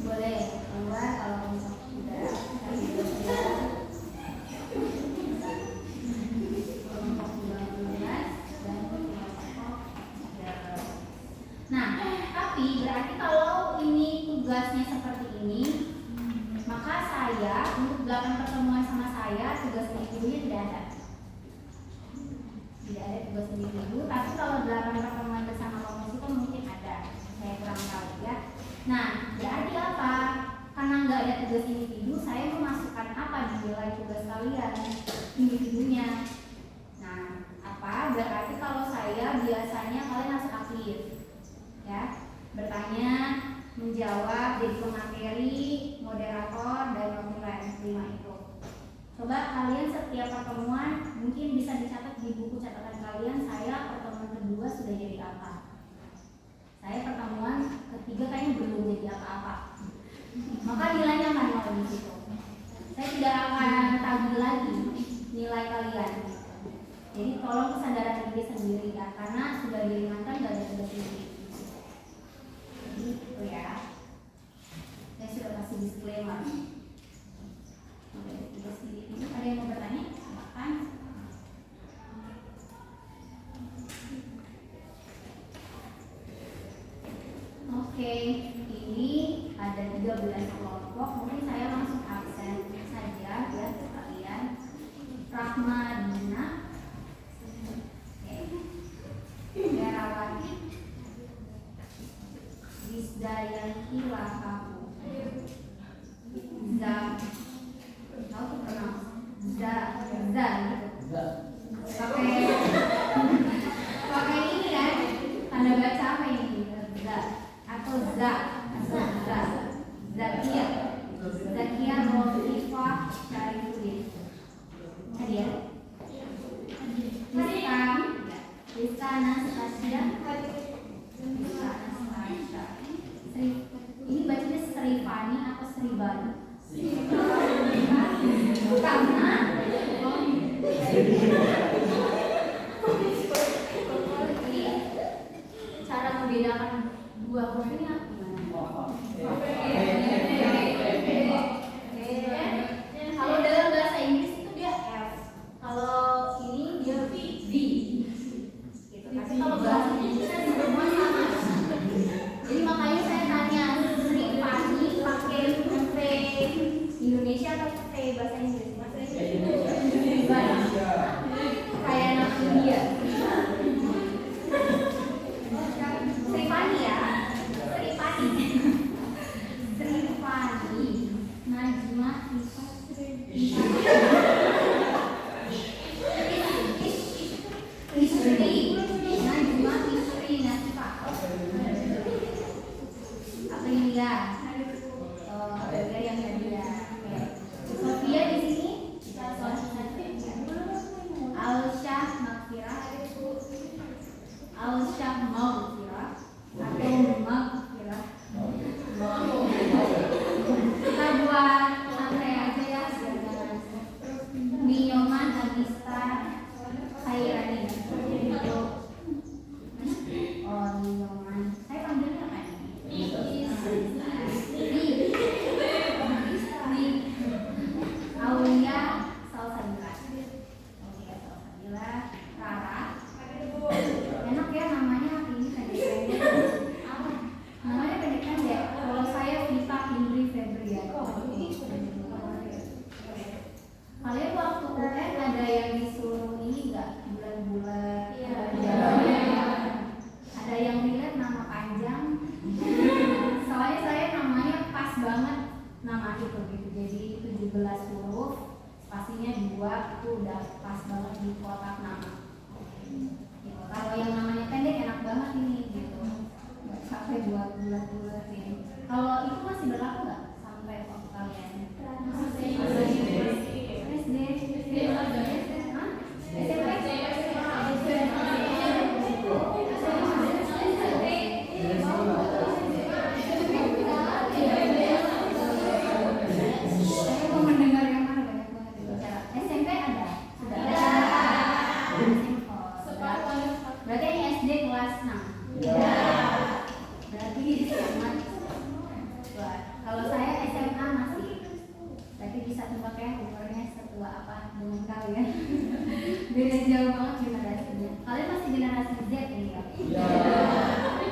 Boleh keluar kalau kamu sudah kelompok 12 dan kelompok 13. Nah, tapi berarti kalau ini tugasnya seperti ini, maka saya untuk 8 pertemuan sama saya tugas individunya tidak ada. Tidak ada tugas individu, tapi kalau 8 pertemuan bersama komisi mungkin ada. Saya kurang tahu ya. Nah, berarti apa? Karena nggak ada tugas individu, saya memasukkan apa di nilai tugas kalian individunya. Nah, apa? Berarti kalau saya biasanya kalian harus aktif, ya, bertanya, menjawab, jadi pemateri, moderator, dan nilai 5 itu. Coba kalian setiap pertemuan mungkin bisa dicatat di buku catatan kalian. Saya pertemuan kedua sudah jadi apa? Saya pertemuan ketiga kayaknya belum jadi apa-apa. Maka nilainya akan mau di situ. Saya tidak akan tagih lagi nilai kalian. Jadi tolong kesadaran diri sendiri ya, karena sudah diringankan gak ada tugas ini. Jadi itu ya. Saya sudah kasih disclaimer. Ada yang mau bertanya? Silakan. Oke, ini ada 13 kelompok. Mungkin saya langsung absen saja ya kalian. Rahmadina, Herawati, Wisdayanti Wakapu, tahu tuh pernah pakai ini kan tanda baca apa ini atau Zakia Rotifah Syarifudin hadir. Rizka Anastasia. Ini bacanya Srivani atau Sribani? Karena cara membedakan dua huruf ini gimana? Kalau dalam bahasa Inggris itu dia F, kalau ini dia V. Gitu. Tapi kalau bahasa Indonesia semua sama. Jadi makanya saya tanya Srivani pakai V Aurelia yang tadi ya. Sofia di sini. Alsyah Magfirah. Alsyah Magfirah atau Magfirah. Kita buat santai aja ya. Nyoman Agista Khairani. Oh, Nyoman. Saya panggilnya apa ini? Aulia Salsabila. Oke, Salsabila. Rara. Enak ya namanya ini pendek-pendek. Namanya pendek-pendek. Kalau saya Vita Indri Febrian. Kalian waktu UN ada yang disuruh ini nggak bulan-bulan? Ada yang relate nama panjang. Soalnya saya namanya pas banget nama itu gitu. Jadi 17 huruf, pastinya 2 itu udah pas banget di kotak nama. Gitu. Kalau yang namanya pendek enak banget ini gitu. Nggak sampai 2 bulan ini. Kalau itu masih berlaku nggak sampai waktu kalian? Berarti ini SD kelas 6. Berarti selamat. Kalau saya SMA masih. Berarti bisa tebak ya umurnya setua apa dengan kalian. Beda jauh banget generasinya. Kalian masih generasi Z ini ya? Oke.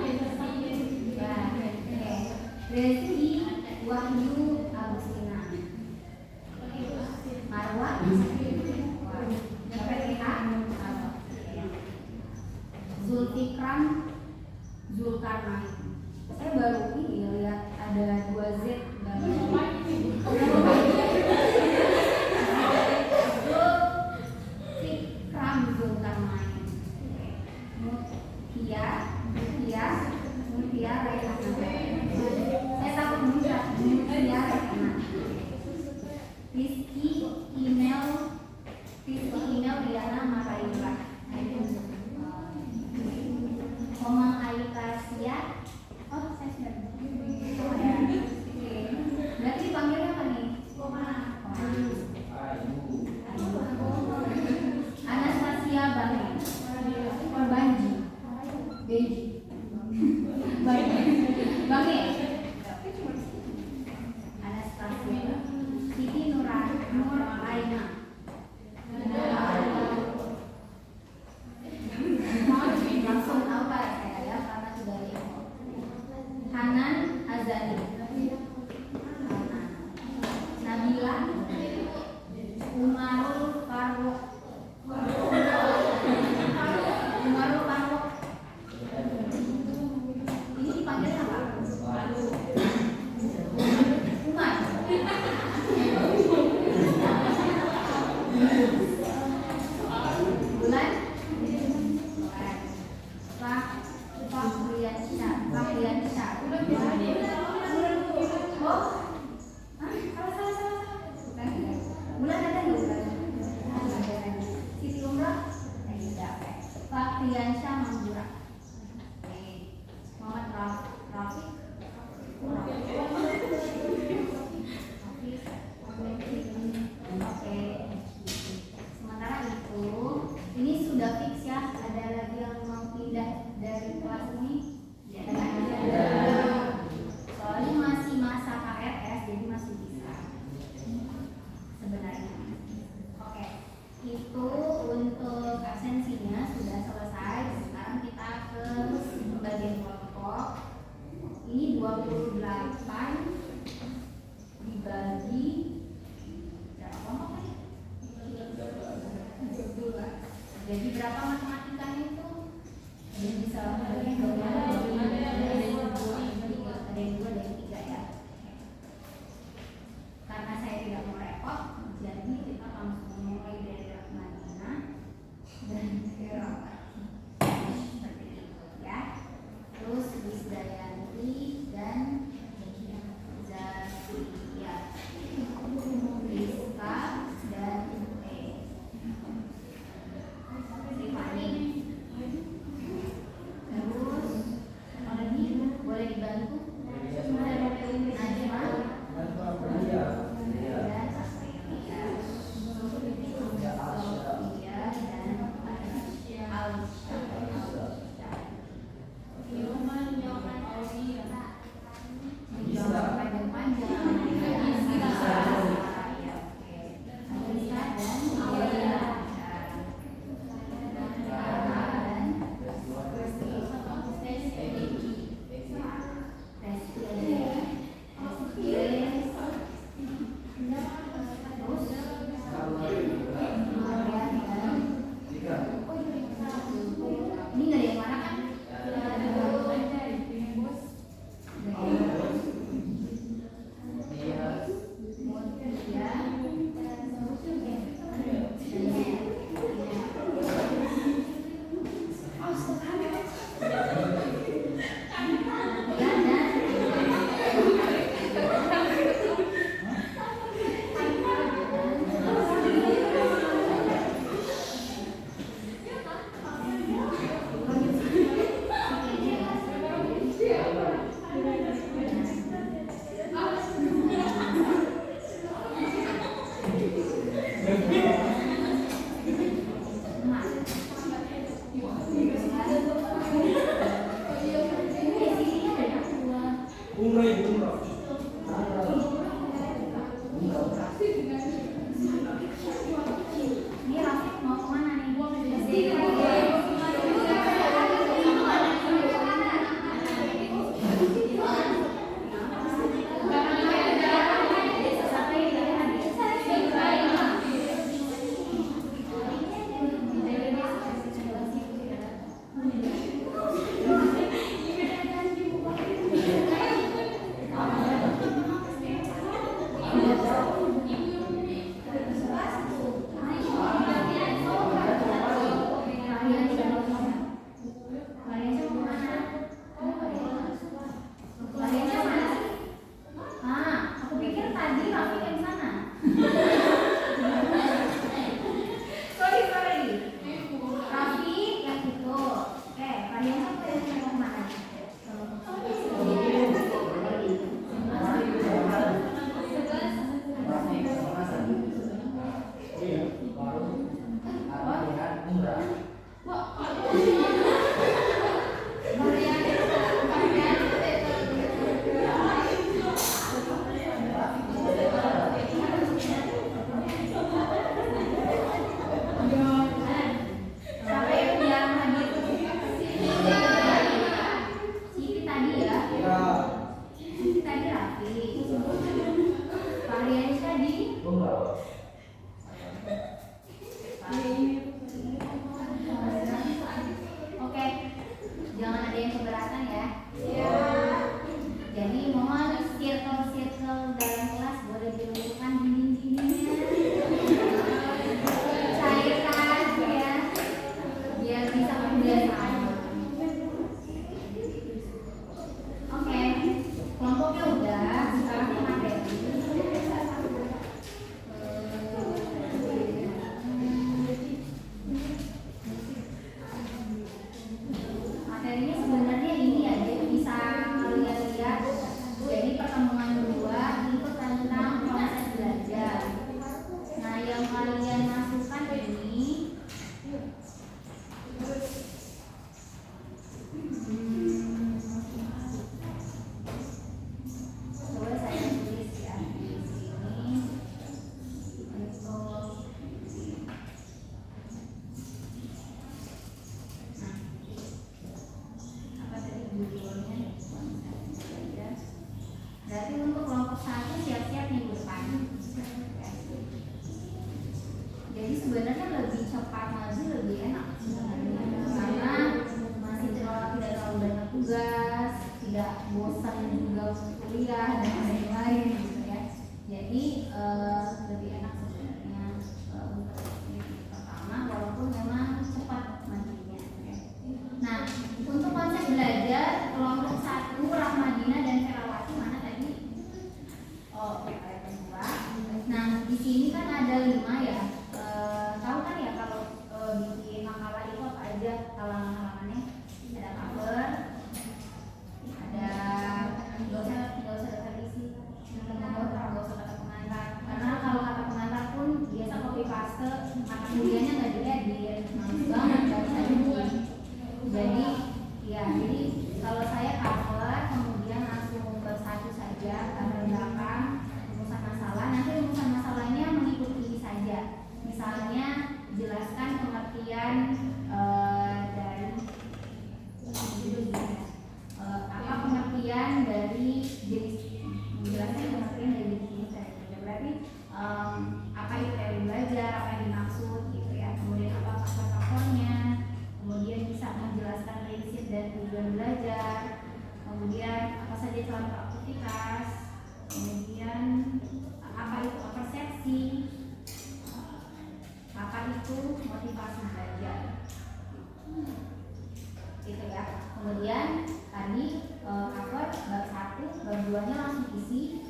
Rezi Wahyu Agustina. Marwa. Zulfikran Zulkarnain. Saya baru ini lihat ada 2 Z dan Zulfikran Zulkarnain. Mutia Rayana. Saya takut muncrat. Mutia Rayana. Rizky email Diana Maraira. Omang Aitasia. Oh, saya sudah. Oh ya. Oke. Berarti dipanggilnya apa nih? Anastasia Bangi. Banji. Bangi. Anastasia. Siti Nur Aina. Langsung apa saya ya karena sudah info. Hanan Azali. Nabila Umarul Faruk. Ini dipanggil apa? Umar. Bulan Fakriansyah. Oh, salah. Bulan ada nggak bulan? Siti Umrah? Tidak. Fakriansyah Manggura. Muhammad Rafiq. Oke. Sementara itu, ini sudah fix ya. Ada lagi yang mau pindah dari kelas ini? Soalnya masih masa KRS, jadi masih bisa sebenarnya. Oke, itu untuk absensinya sudah selesai. Sekarang kita ke bagian kelompok. Ini 28 dibagi berapa kelompok nih? Jadi berapa matematikanya itu? Jadi bisa bagi ada yang 2 dan 3 ya. Karena saya tidak mau repot, jadi kita langsung mulai dari Rahmanina dan Irama. Seperti itu ya. Terus Wisdayanti dan Zakia. sebenarnya lebih cepat maju, lebih enak sebenarnya, karena masih tidak terlalu banyak tugas, tidak bosan juga untuk kuliah dan lain-lain gitu ya. Jadi lebih enak sebenarnya untuk unit pertama, walaupun memang cepat majunya. Nah, untuk konsep belajar kelompok 1 Rahmadina dan Ferawati mana tadi? Oh, ayat kedua. Nah, di sini kan ada 5 ya. Tahu kan ya kalau bikin makalah itu apa aja halaman-halamannya? Ada cover, ada nggak usah revisi, nggak usah kata pengantar. Karena kalau kata pengantar pun biasa copy paste, mata kuliahnya nggak diedit, males banget nggak bisa bikin. Jadi kalau saya cover kemudian langsung bersatu saja gambar belakang, rumusan masalah. Nanti rumusan masalahnya mengikuti saja. Misalnya jelaskan pengertian dari apa pengertian dari jenis, menjelaskan pengertian dari jenis saya. Berarti apa itu teori belajar, apa yang dimaksud gitu ya. Kemudian apa faktor-faktornya, kemudian bisa menjelaskan prinsip dan tujuan belajar, kemudian apa saja contoh aktivitas, kemudian apa itu persepsi, apa itu motivasi belajar, gitu ya. Kemudian tadi cover bab 1, bab 2-nya langsung isi,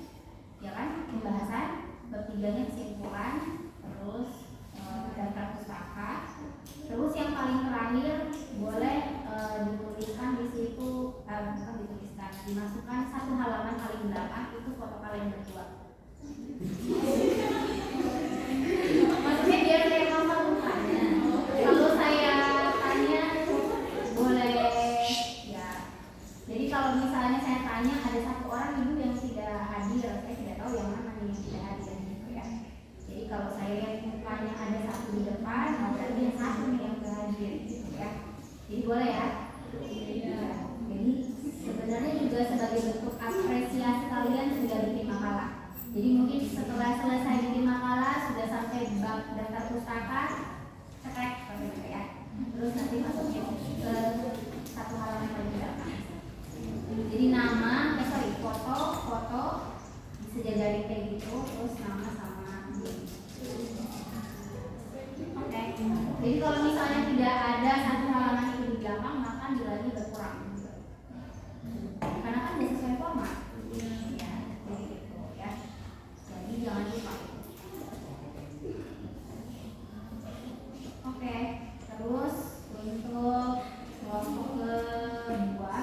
ya kan, pembahasan, bab 3-nya kesimpulan, terus daftar pustaka. Terus yang paling terakhir boleh dituliskan di situ, bukan dituliskan, dimasukkan 1 halaman paling belakang itu foto kalian berdua. Maksudnya biar saya hafal rupanya. Kalau saya tanya boleh ya. Jadi kalau misalnya saya tanya ada 1 orang ibu yang tidak hadir, saya tidak tahu yang mana nih yang tidak hadir gitu ya. Jadi kalau saya lihat mukanya ada 1 di depan, berarti yang 1 nih yang hadir gitu ya. Jadi boleh ya. Jadi sebenarnya juga sebagai bentuk apresiasi kalian sudah bikin makalah. Jadi mungkin setelah selesai bikin makalah sudah sampai bab daftar pustaka, cekrek gitu ya. Terus nanti masuknya ke 1 halaman paling belakang. Jadi nama, foto disejajarin kayak gitu, terus nama sama ini. Oke. Jadi kalau misalnya tidak ada 1 halaman itu di belakang, maka nilainya berkurang. Karena kan udah sesuai format. Ya, jadi gitu ya. Jadi jangan lupa. Oke. Terus untuk kelompok kedua,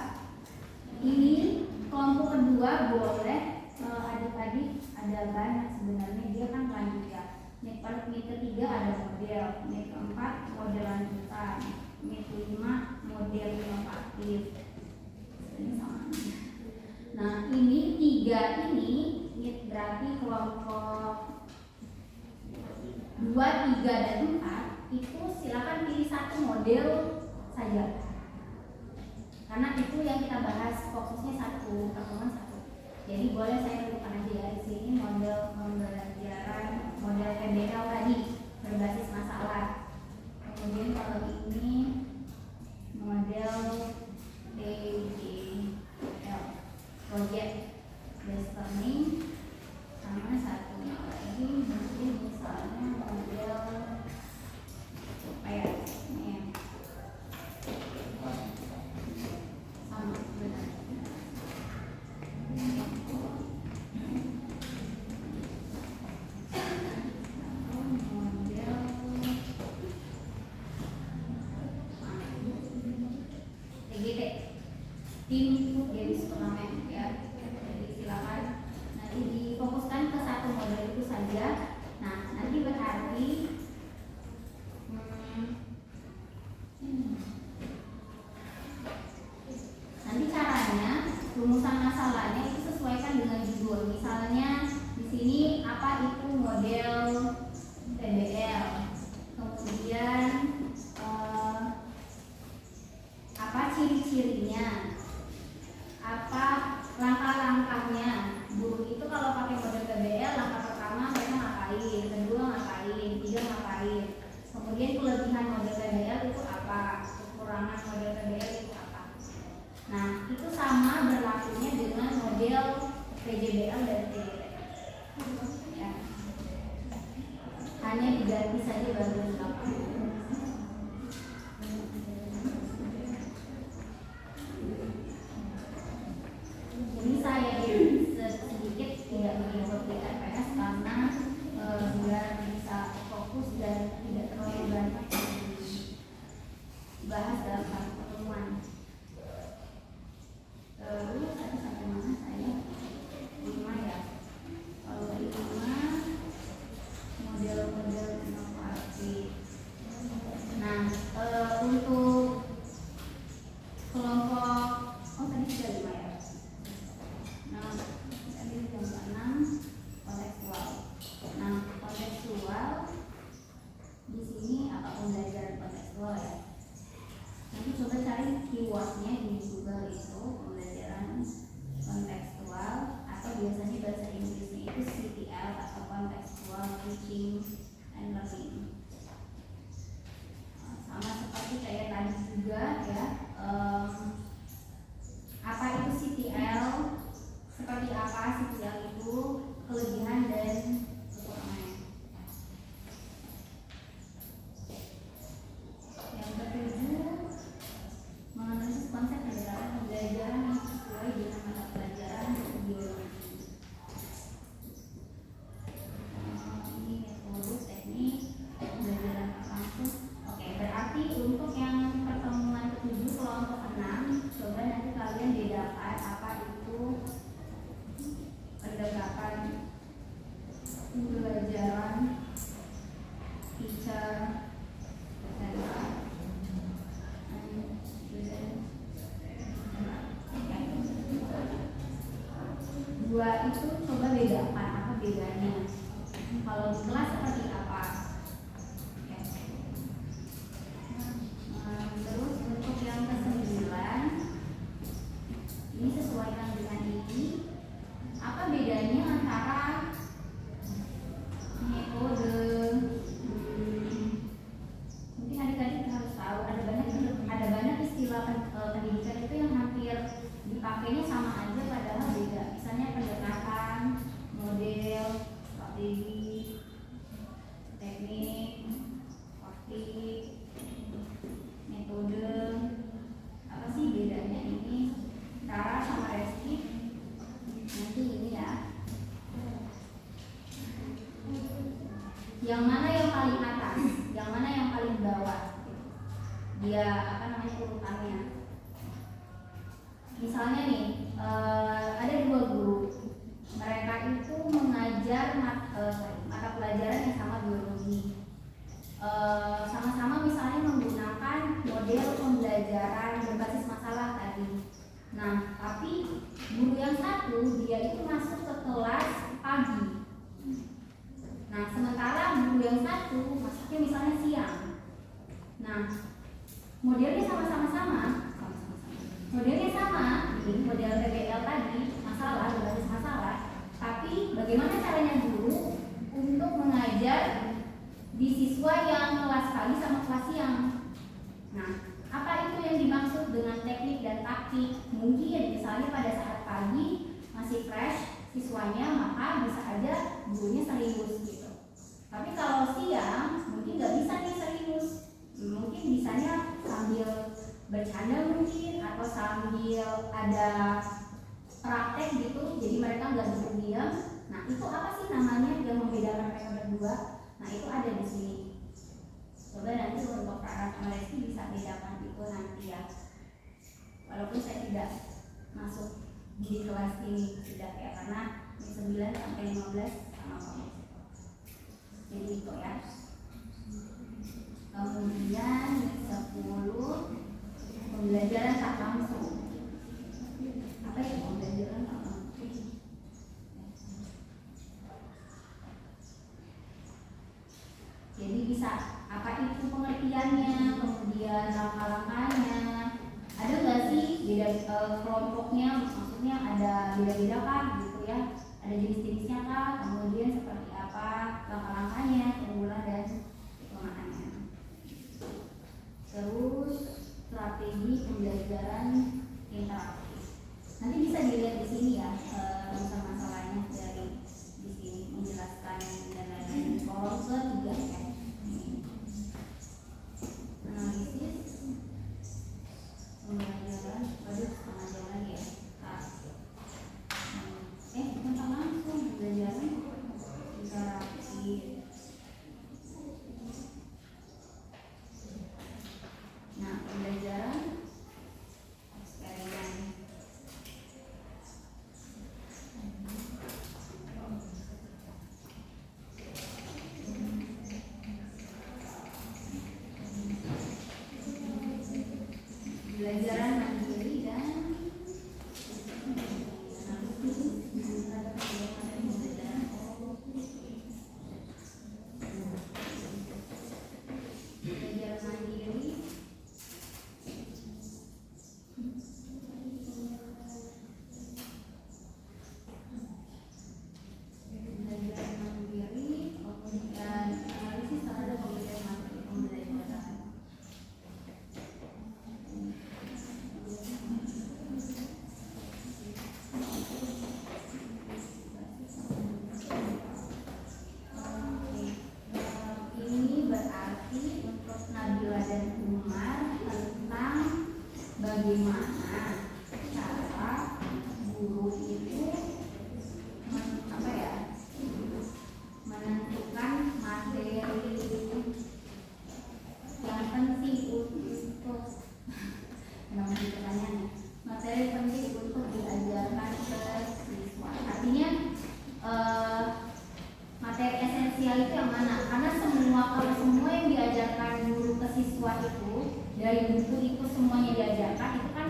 ini kelompok kedua boleh adik-adik ada banyak sebenarnya, dia kan lanjut ya. Unit ketiga ada model, unit keempat model lanjutan, unit 5 model inovatif. Ini sama. Nah ini 3 ini berarti kelompok 2, 3, dan 4 itu silakan pilih 1 model saja. Karena itu yang kita bahas fokusnya 1 pertemuan 1. Jadi boleh saya tentukan aja ya di sini model pembelajaran, model PBL tadi berbasis masalah. Kemudian kalau ini model PBL project based learning, sama 1 lagi mungkin misalnya model apa ya ini sama benar. Tim Deris Turnamen ya. Jadi silakan nanti difokuskan ke 1 model itu saja. Nah nanti berarti nanti caranya rumusan masalahnya itu sesuaikan dengan judul. Misalnya di sini apa itu model PBL, kemudian apa ciri-cirinya, apa langkah-langkahnya. Guru itu kalau pakai model PBL, langkah pertama mereka ngapain, kedua ngapain, 3 ngapain. kelebihan model PBL itu apa, kekurangan model PBL itu apa. Nah, itu sama berlakunya dengan model PJBL dan PJBL. Ya. Hanya diganti saja bagian belakang. Ini saya sedikit tidak mengikuti RPS karena biar bisa fokus dan tidak terlalu banyak dibahas dalam satu pertemuan. Terus tadi sampai mana saya? 5 ya. Kalau 5 model-model inovasi. Nah, untuk kelompok tadi sudah 5 ya. Nah, tadi yang ke-6 kontekstual. Nah, kontekstual di sini apa pembelajaran kontekstual ya? Nanti coba cari keywordnya di Google itu pembelajaran kontekstual atau biasanya bahasa Inggrisnya itu CTL atau contextual teaching and learning. Sama seperti kayak tadi juga ya. Apa itu CTL? Seperti apa CTL itu? Kelebihan dan kekurangannya. Yang ke-7, menganalisis konsep pendekatan pembelajaran yang sesuai dengan mata pelajaran biologi. Ini metode teknik pembelajaran langsung. Oke, berarti untuk yang pertemuan ke-7 kelompok 6, coba nanti kalian bedakan apa itu pendekatan pembelajaran teacher dua itu coba bedakan apa bedanya. Kalau di kelas seperti apa? Terus untuk yang ke-9 ini sesuaikan dengan ini. Apa bedanya antara metode? Mungkin adik-adik harus tahu ada banyak istilah pendidikan itu yang hampir dipakainya sama aja padahal beda. Misalnya pendekatan, model, strategi, teknik, taktik, metode. Apa sih bedanya ini? Cara sama Reski. Nanti ini ya. Yang mana yang paling atas? Yang mana yang paling bawah? Dia urutannya. Misalnya nih, ada 2 guru. Mereka itu mengajar mata pelajaran yang sama biologi. Sama-sama misalnya menggunakan model pembelajaran berbasis masalah tadi. Nah, tapi guru yang satu dia itu masuk ke kelas pagi. Nah, sementara guru yang satu masuknya misalnya siang. Nah, modelnya sama-sama. Modelnya sama, ini model PBL tadi, masalah, berbasis masalah. Tapi bagaimana caranya guru untuk mengajar di siswa yang kelas pagi sama kelas siang? Nah, apa itu yang dimaksud dengan teknik dan taktik? Mungkin misalnya pada saat pagi masih fresh siswanya, maka bisa aja gurunya serius gitu. Tapi kalau siang mungkin nggak bisa nih serius, mungkin bisanya sambil bercanda mungkin atau sambil ada praktek gitu, jadi mereka nggak duduk diam. Nah, itu apa sih namanya yang membedakan mereka berdua? Nah, itu ada di sini. Coba nanti untuk Kak sama Reski bisa bedakan itu nanti ya. Walaupun saya tidak masuk di kelas ini tidak ya, karena 9 sampai 15 sama kamu. Jadi itu ya. Kemudian 10 pembelajaran tak langsung. Apa ya pembelajaran tak langsung? Jadi bisa apa itu pengertiannya, kemudian langkah-langkahnya. Ada nggak sih beda kelompoknya? Maksudnya ada beda-beda kan gitu ya? Ada jenis-jenisnya kah? Kemudian seperti apa langkah-langkahnya, keunggulan dan kelemahannya. strategi pembelajaran interaktif. Nanti bisa dilihat di sini ya masalah-masalahnya dari di sini menjelaskan dan lain-lain. Kolom ketiga ya. Analisis pembelajaran pada setengah jam lagi ya. Tentang langsung pembelajaran interaktif. Nah, pembelajaran eksperimen. Pembelajaran mandiri dan bagaimana cara guru itu menentukan materi yang penting untuk materi penting untuk diajarkan ke siswa. Artinya materi esensial itu yang mana? Karena kalau semua yang diajarkan guru ke siswa itu dari buku itu semuanya diajarkan, itu kan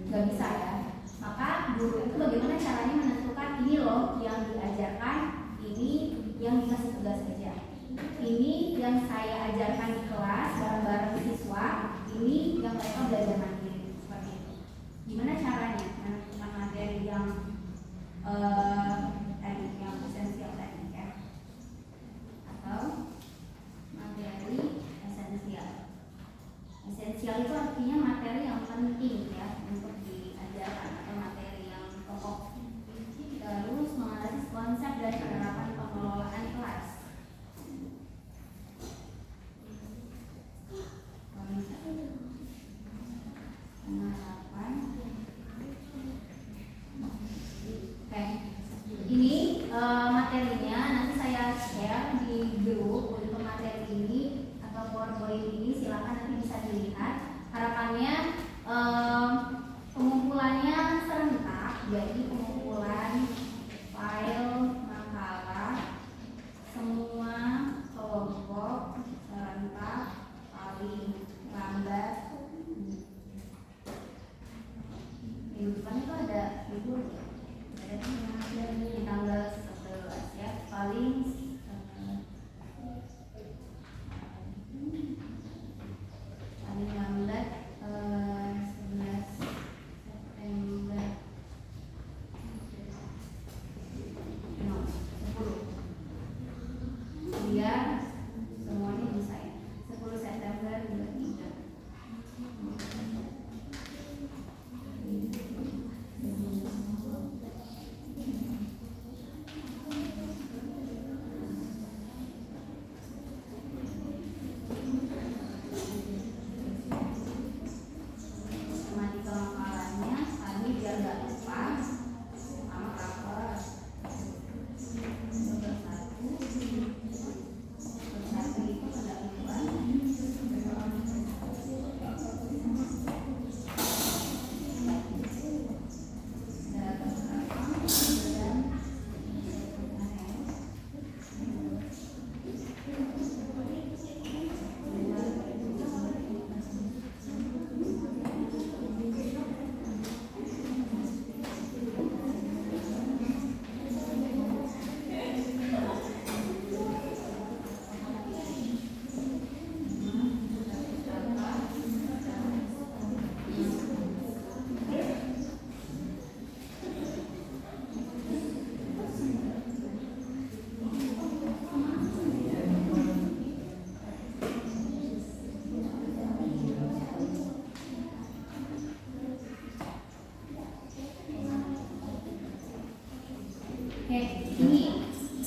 nggak bisa ya. Maka guru itu bagaimana caranya menentukan ini loh yang diajarkan, ini yang dikasih tugas saja, ini yang saya ajarkan di kelas bareng-bareng siswa, ini yang mereka belajar mandiri, seperti itu. Gimana caranya menentukan materi yang yang esensial tadi ya, atau materi esensial. Esensial itu artinya materi yang penting ya untuk diajarkan atau materi yang pokok. Terus menganalisis konsep dan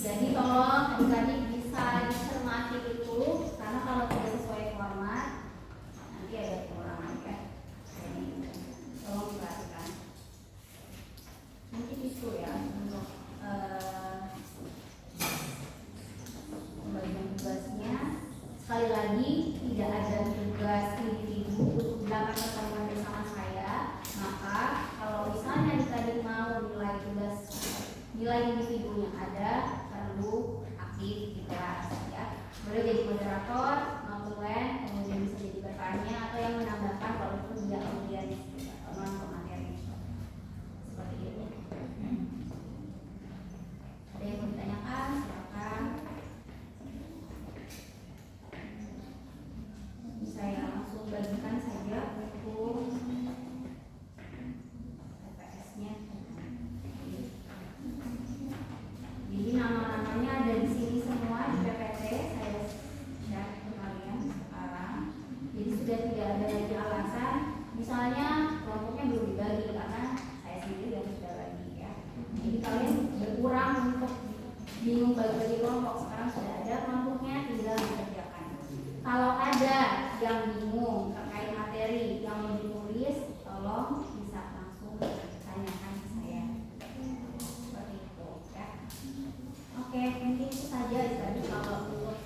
Jadi tolong adik-adik bisa dicermati itu, karena kalau tidak sesuai format nanti ada kekurangan ya. Jadi tolong diperhatikan. Nanti itu ya untuk pembagian tugasnya. Sekali lagi tidak ada tugas individu untuk melakukan pertemuan bersama saya. Maka kalau misalnya adik-adik mau nilai individunya ada, perlu aktif di kelas ya. Boleh jadi moderator, non-tulen, kemudian bisa jadi bertanya atau yang menambahkan walaupun tidak audiens atau non pemateri. Seperti itu. Ada yang mau ditanyakan? Silakan. Saya langsung bagikan saja untuk TPS-nya. Jadi nama-namanya ada di sini semua di PPT. Saya share ke kalian sekarang. Jadi sudah tidak ada lagi alasan. Misalnya kelompoknya belum dibagi karena saya sendiri yang sudah bagi ya. Jadi kalian berkurang untuk bingung bagi-bagi kelompok. Sekarang sudah ada kelompoknya, tinggal dikerjakan. Kalau ada yang bingung terkait materi yang mau ditulis, tolong bisa langsung tanyakan ke saya. Seperti itu ya. Oke, mungkin itu saja tadi kalau untuk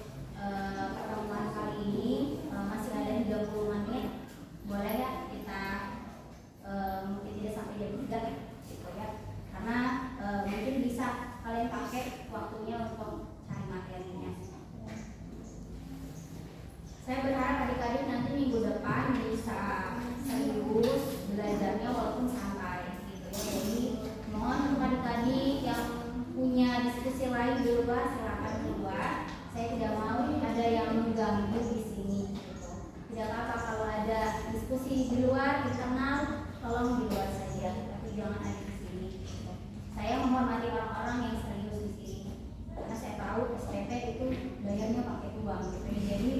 pertemuan kali ini masih ada 30 menit. Boleh ya kita mungkin tidak sampai jam 3 gitu ya. Karena mungkin bisa kalian pakai waktunya untuk cari materinya. Saya berharap adik-adik nanti minggu depan bisa serius belajarnya walaupun santai gitu ya. Jadi mohon untuk adik-adik yang punya diskusi lain di luar silakan di luar. Saya tidak mau ada yang mengganggu di sini gitu. Tidak apa-apa kalau ada diskusi di luar, internal, tolong di luar saja, tapi jangan ada di sini gitu. Saya menghormati orang-orang yang serius di sini. Karena saya tahu SPP itu bayarnya pakai uang gitu ya. Jadi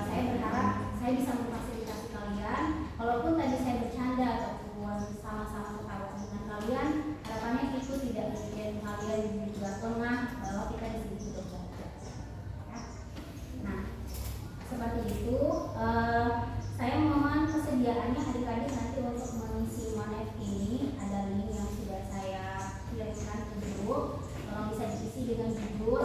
saya berharap saya bisa memfasilitasi kalian. Kalaupun tadi saya bercanda ataupun sama-sama ketawa dengan kalian, harapannya itu tidak bikin kalian juga lengah bahwa kita di sini sudah belajar. Ya. Nah, seperti itu. Saya mohon kesediaannya adik-adik nanti untuk mengisi monet ini. Ada link yang sudah saya kirimkan ke grup. Tolong bisa diisi dengan jujur.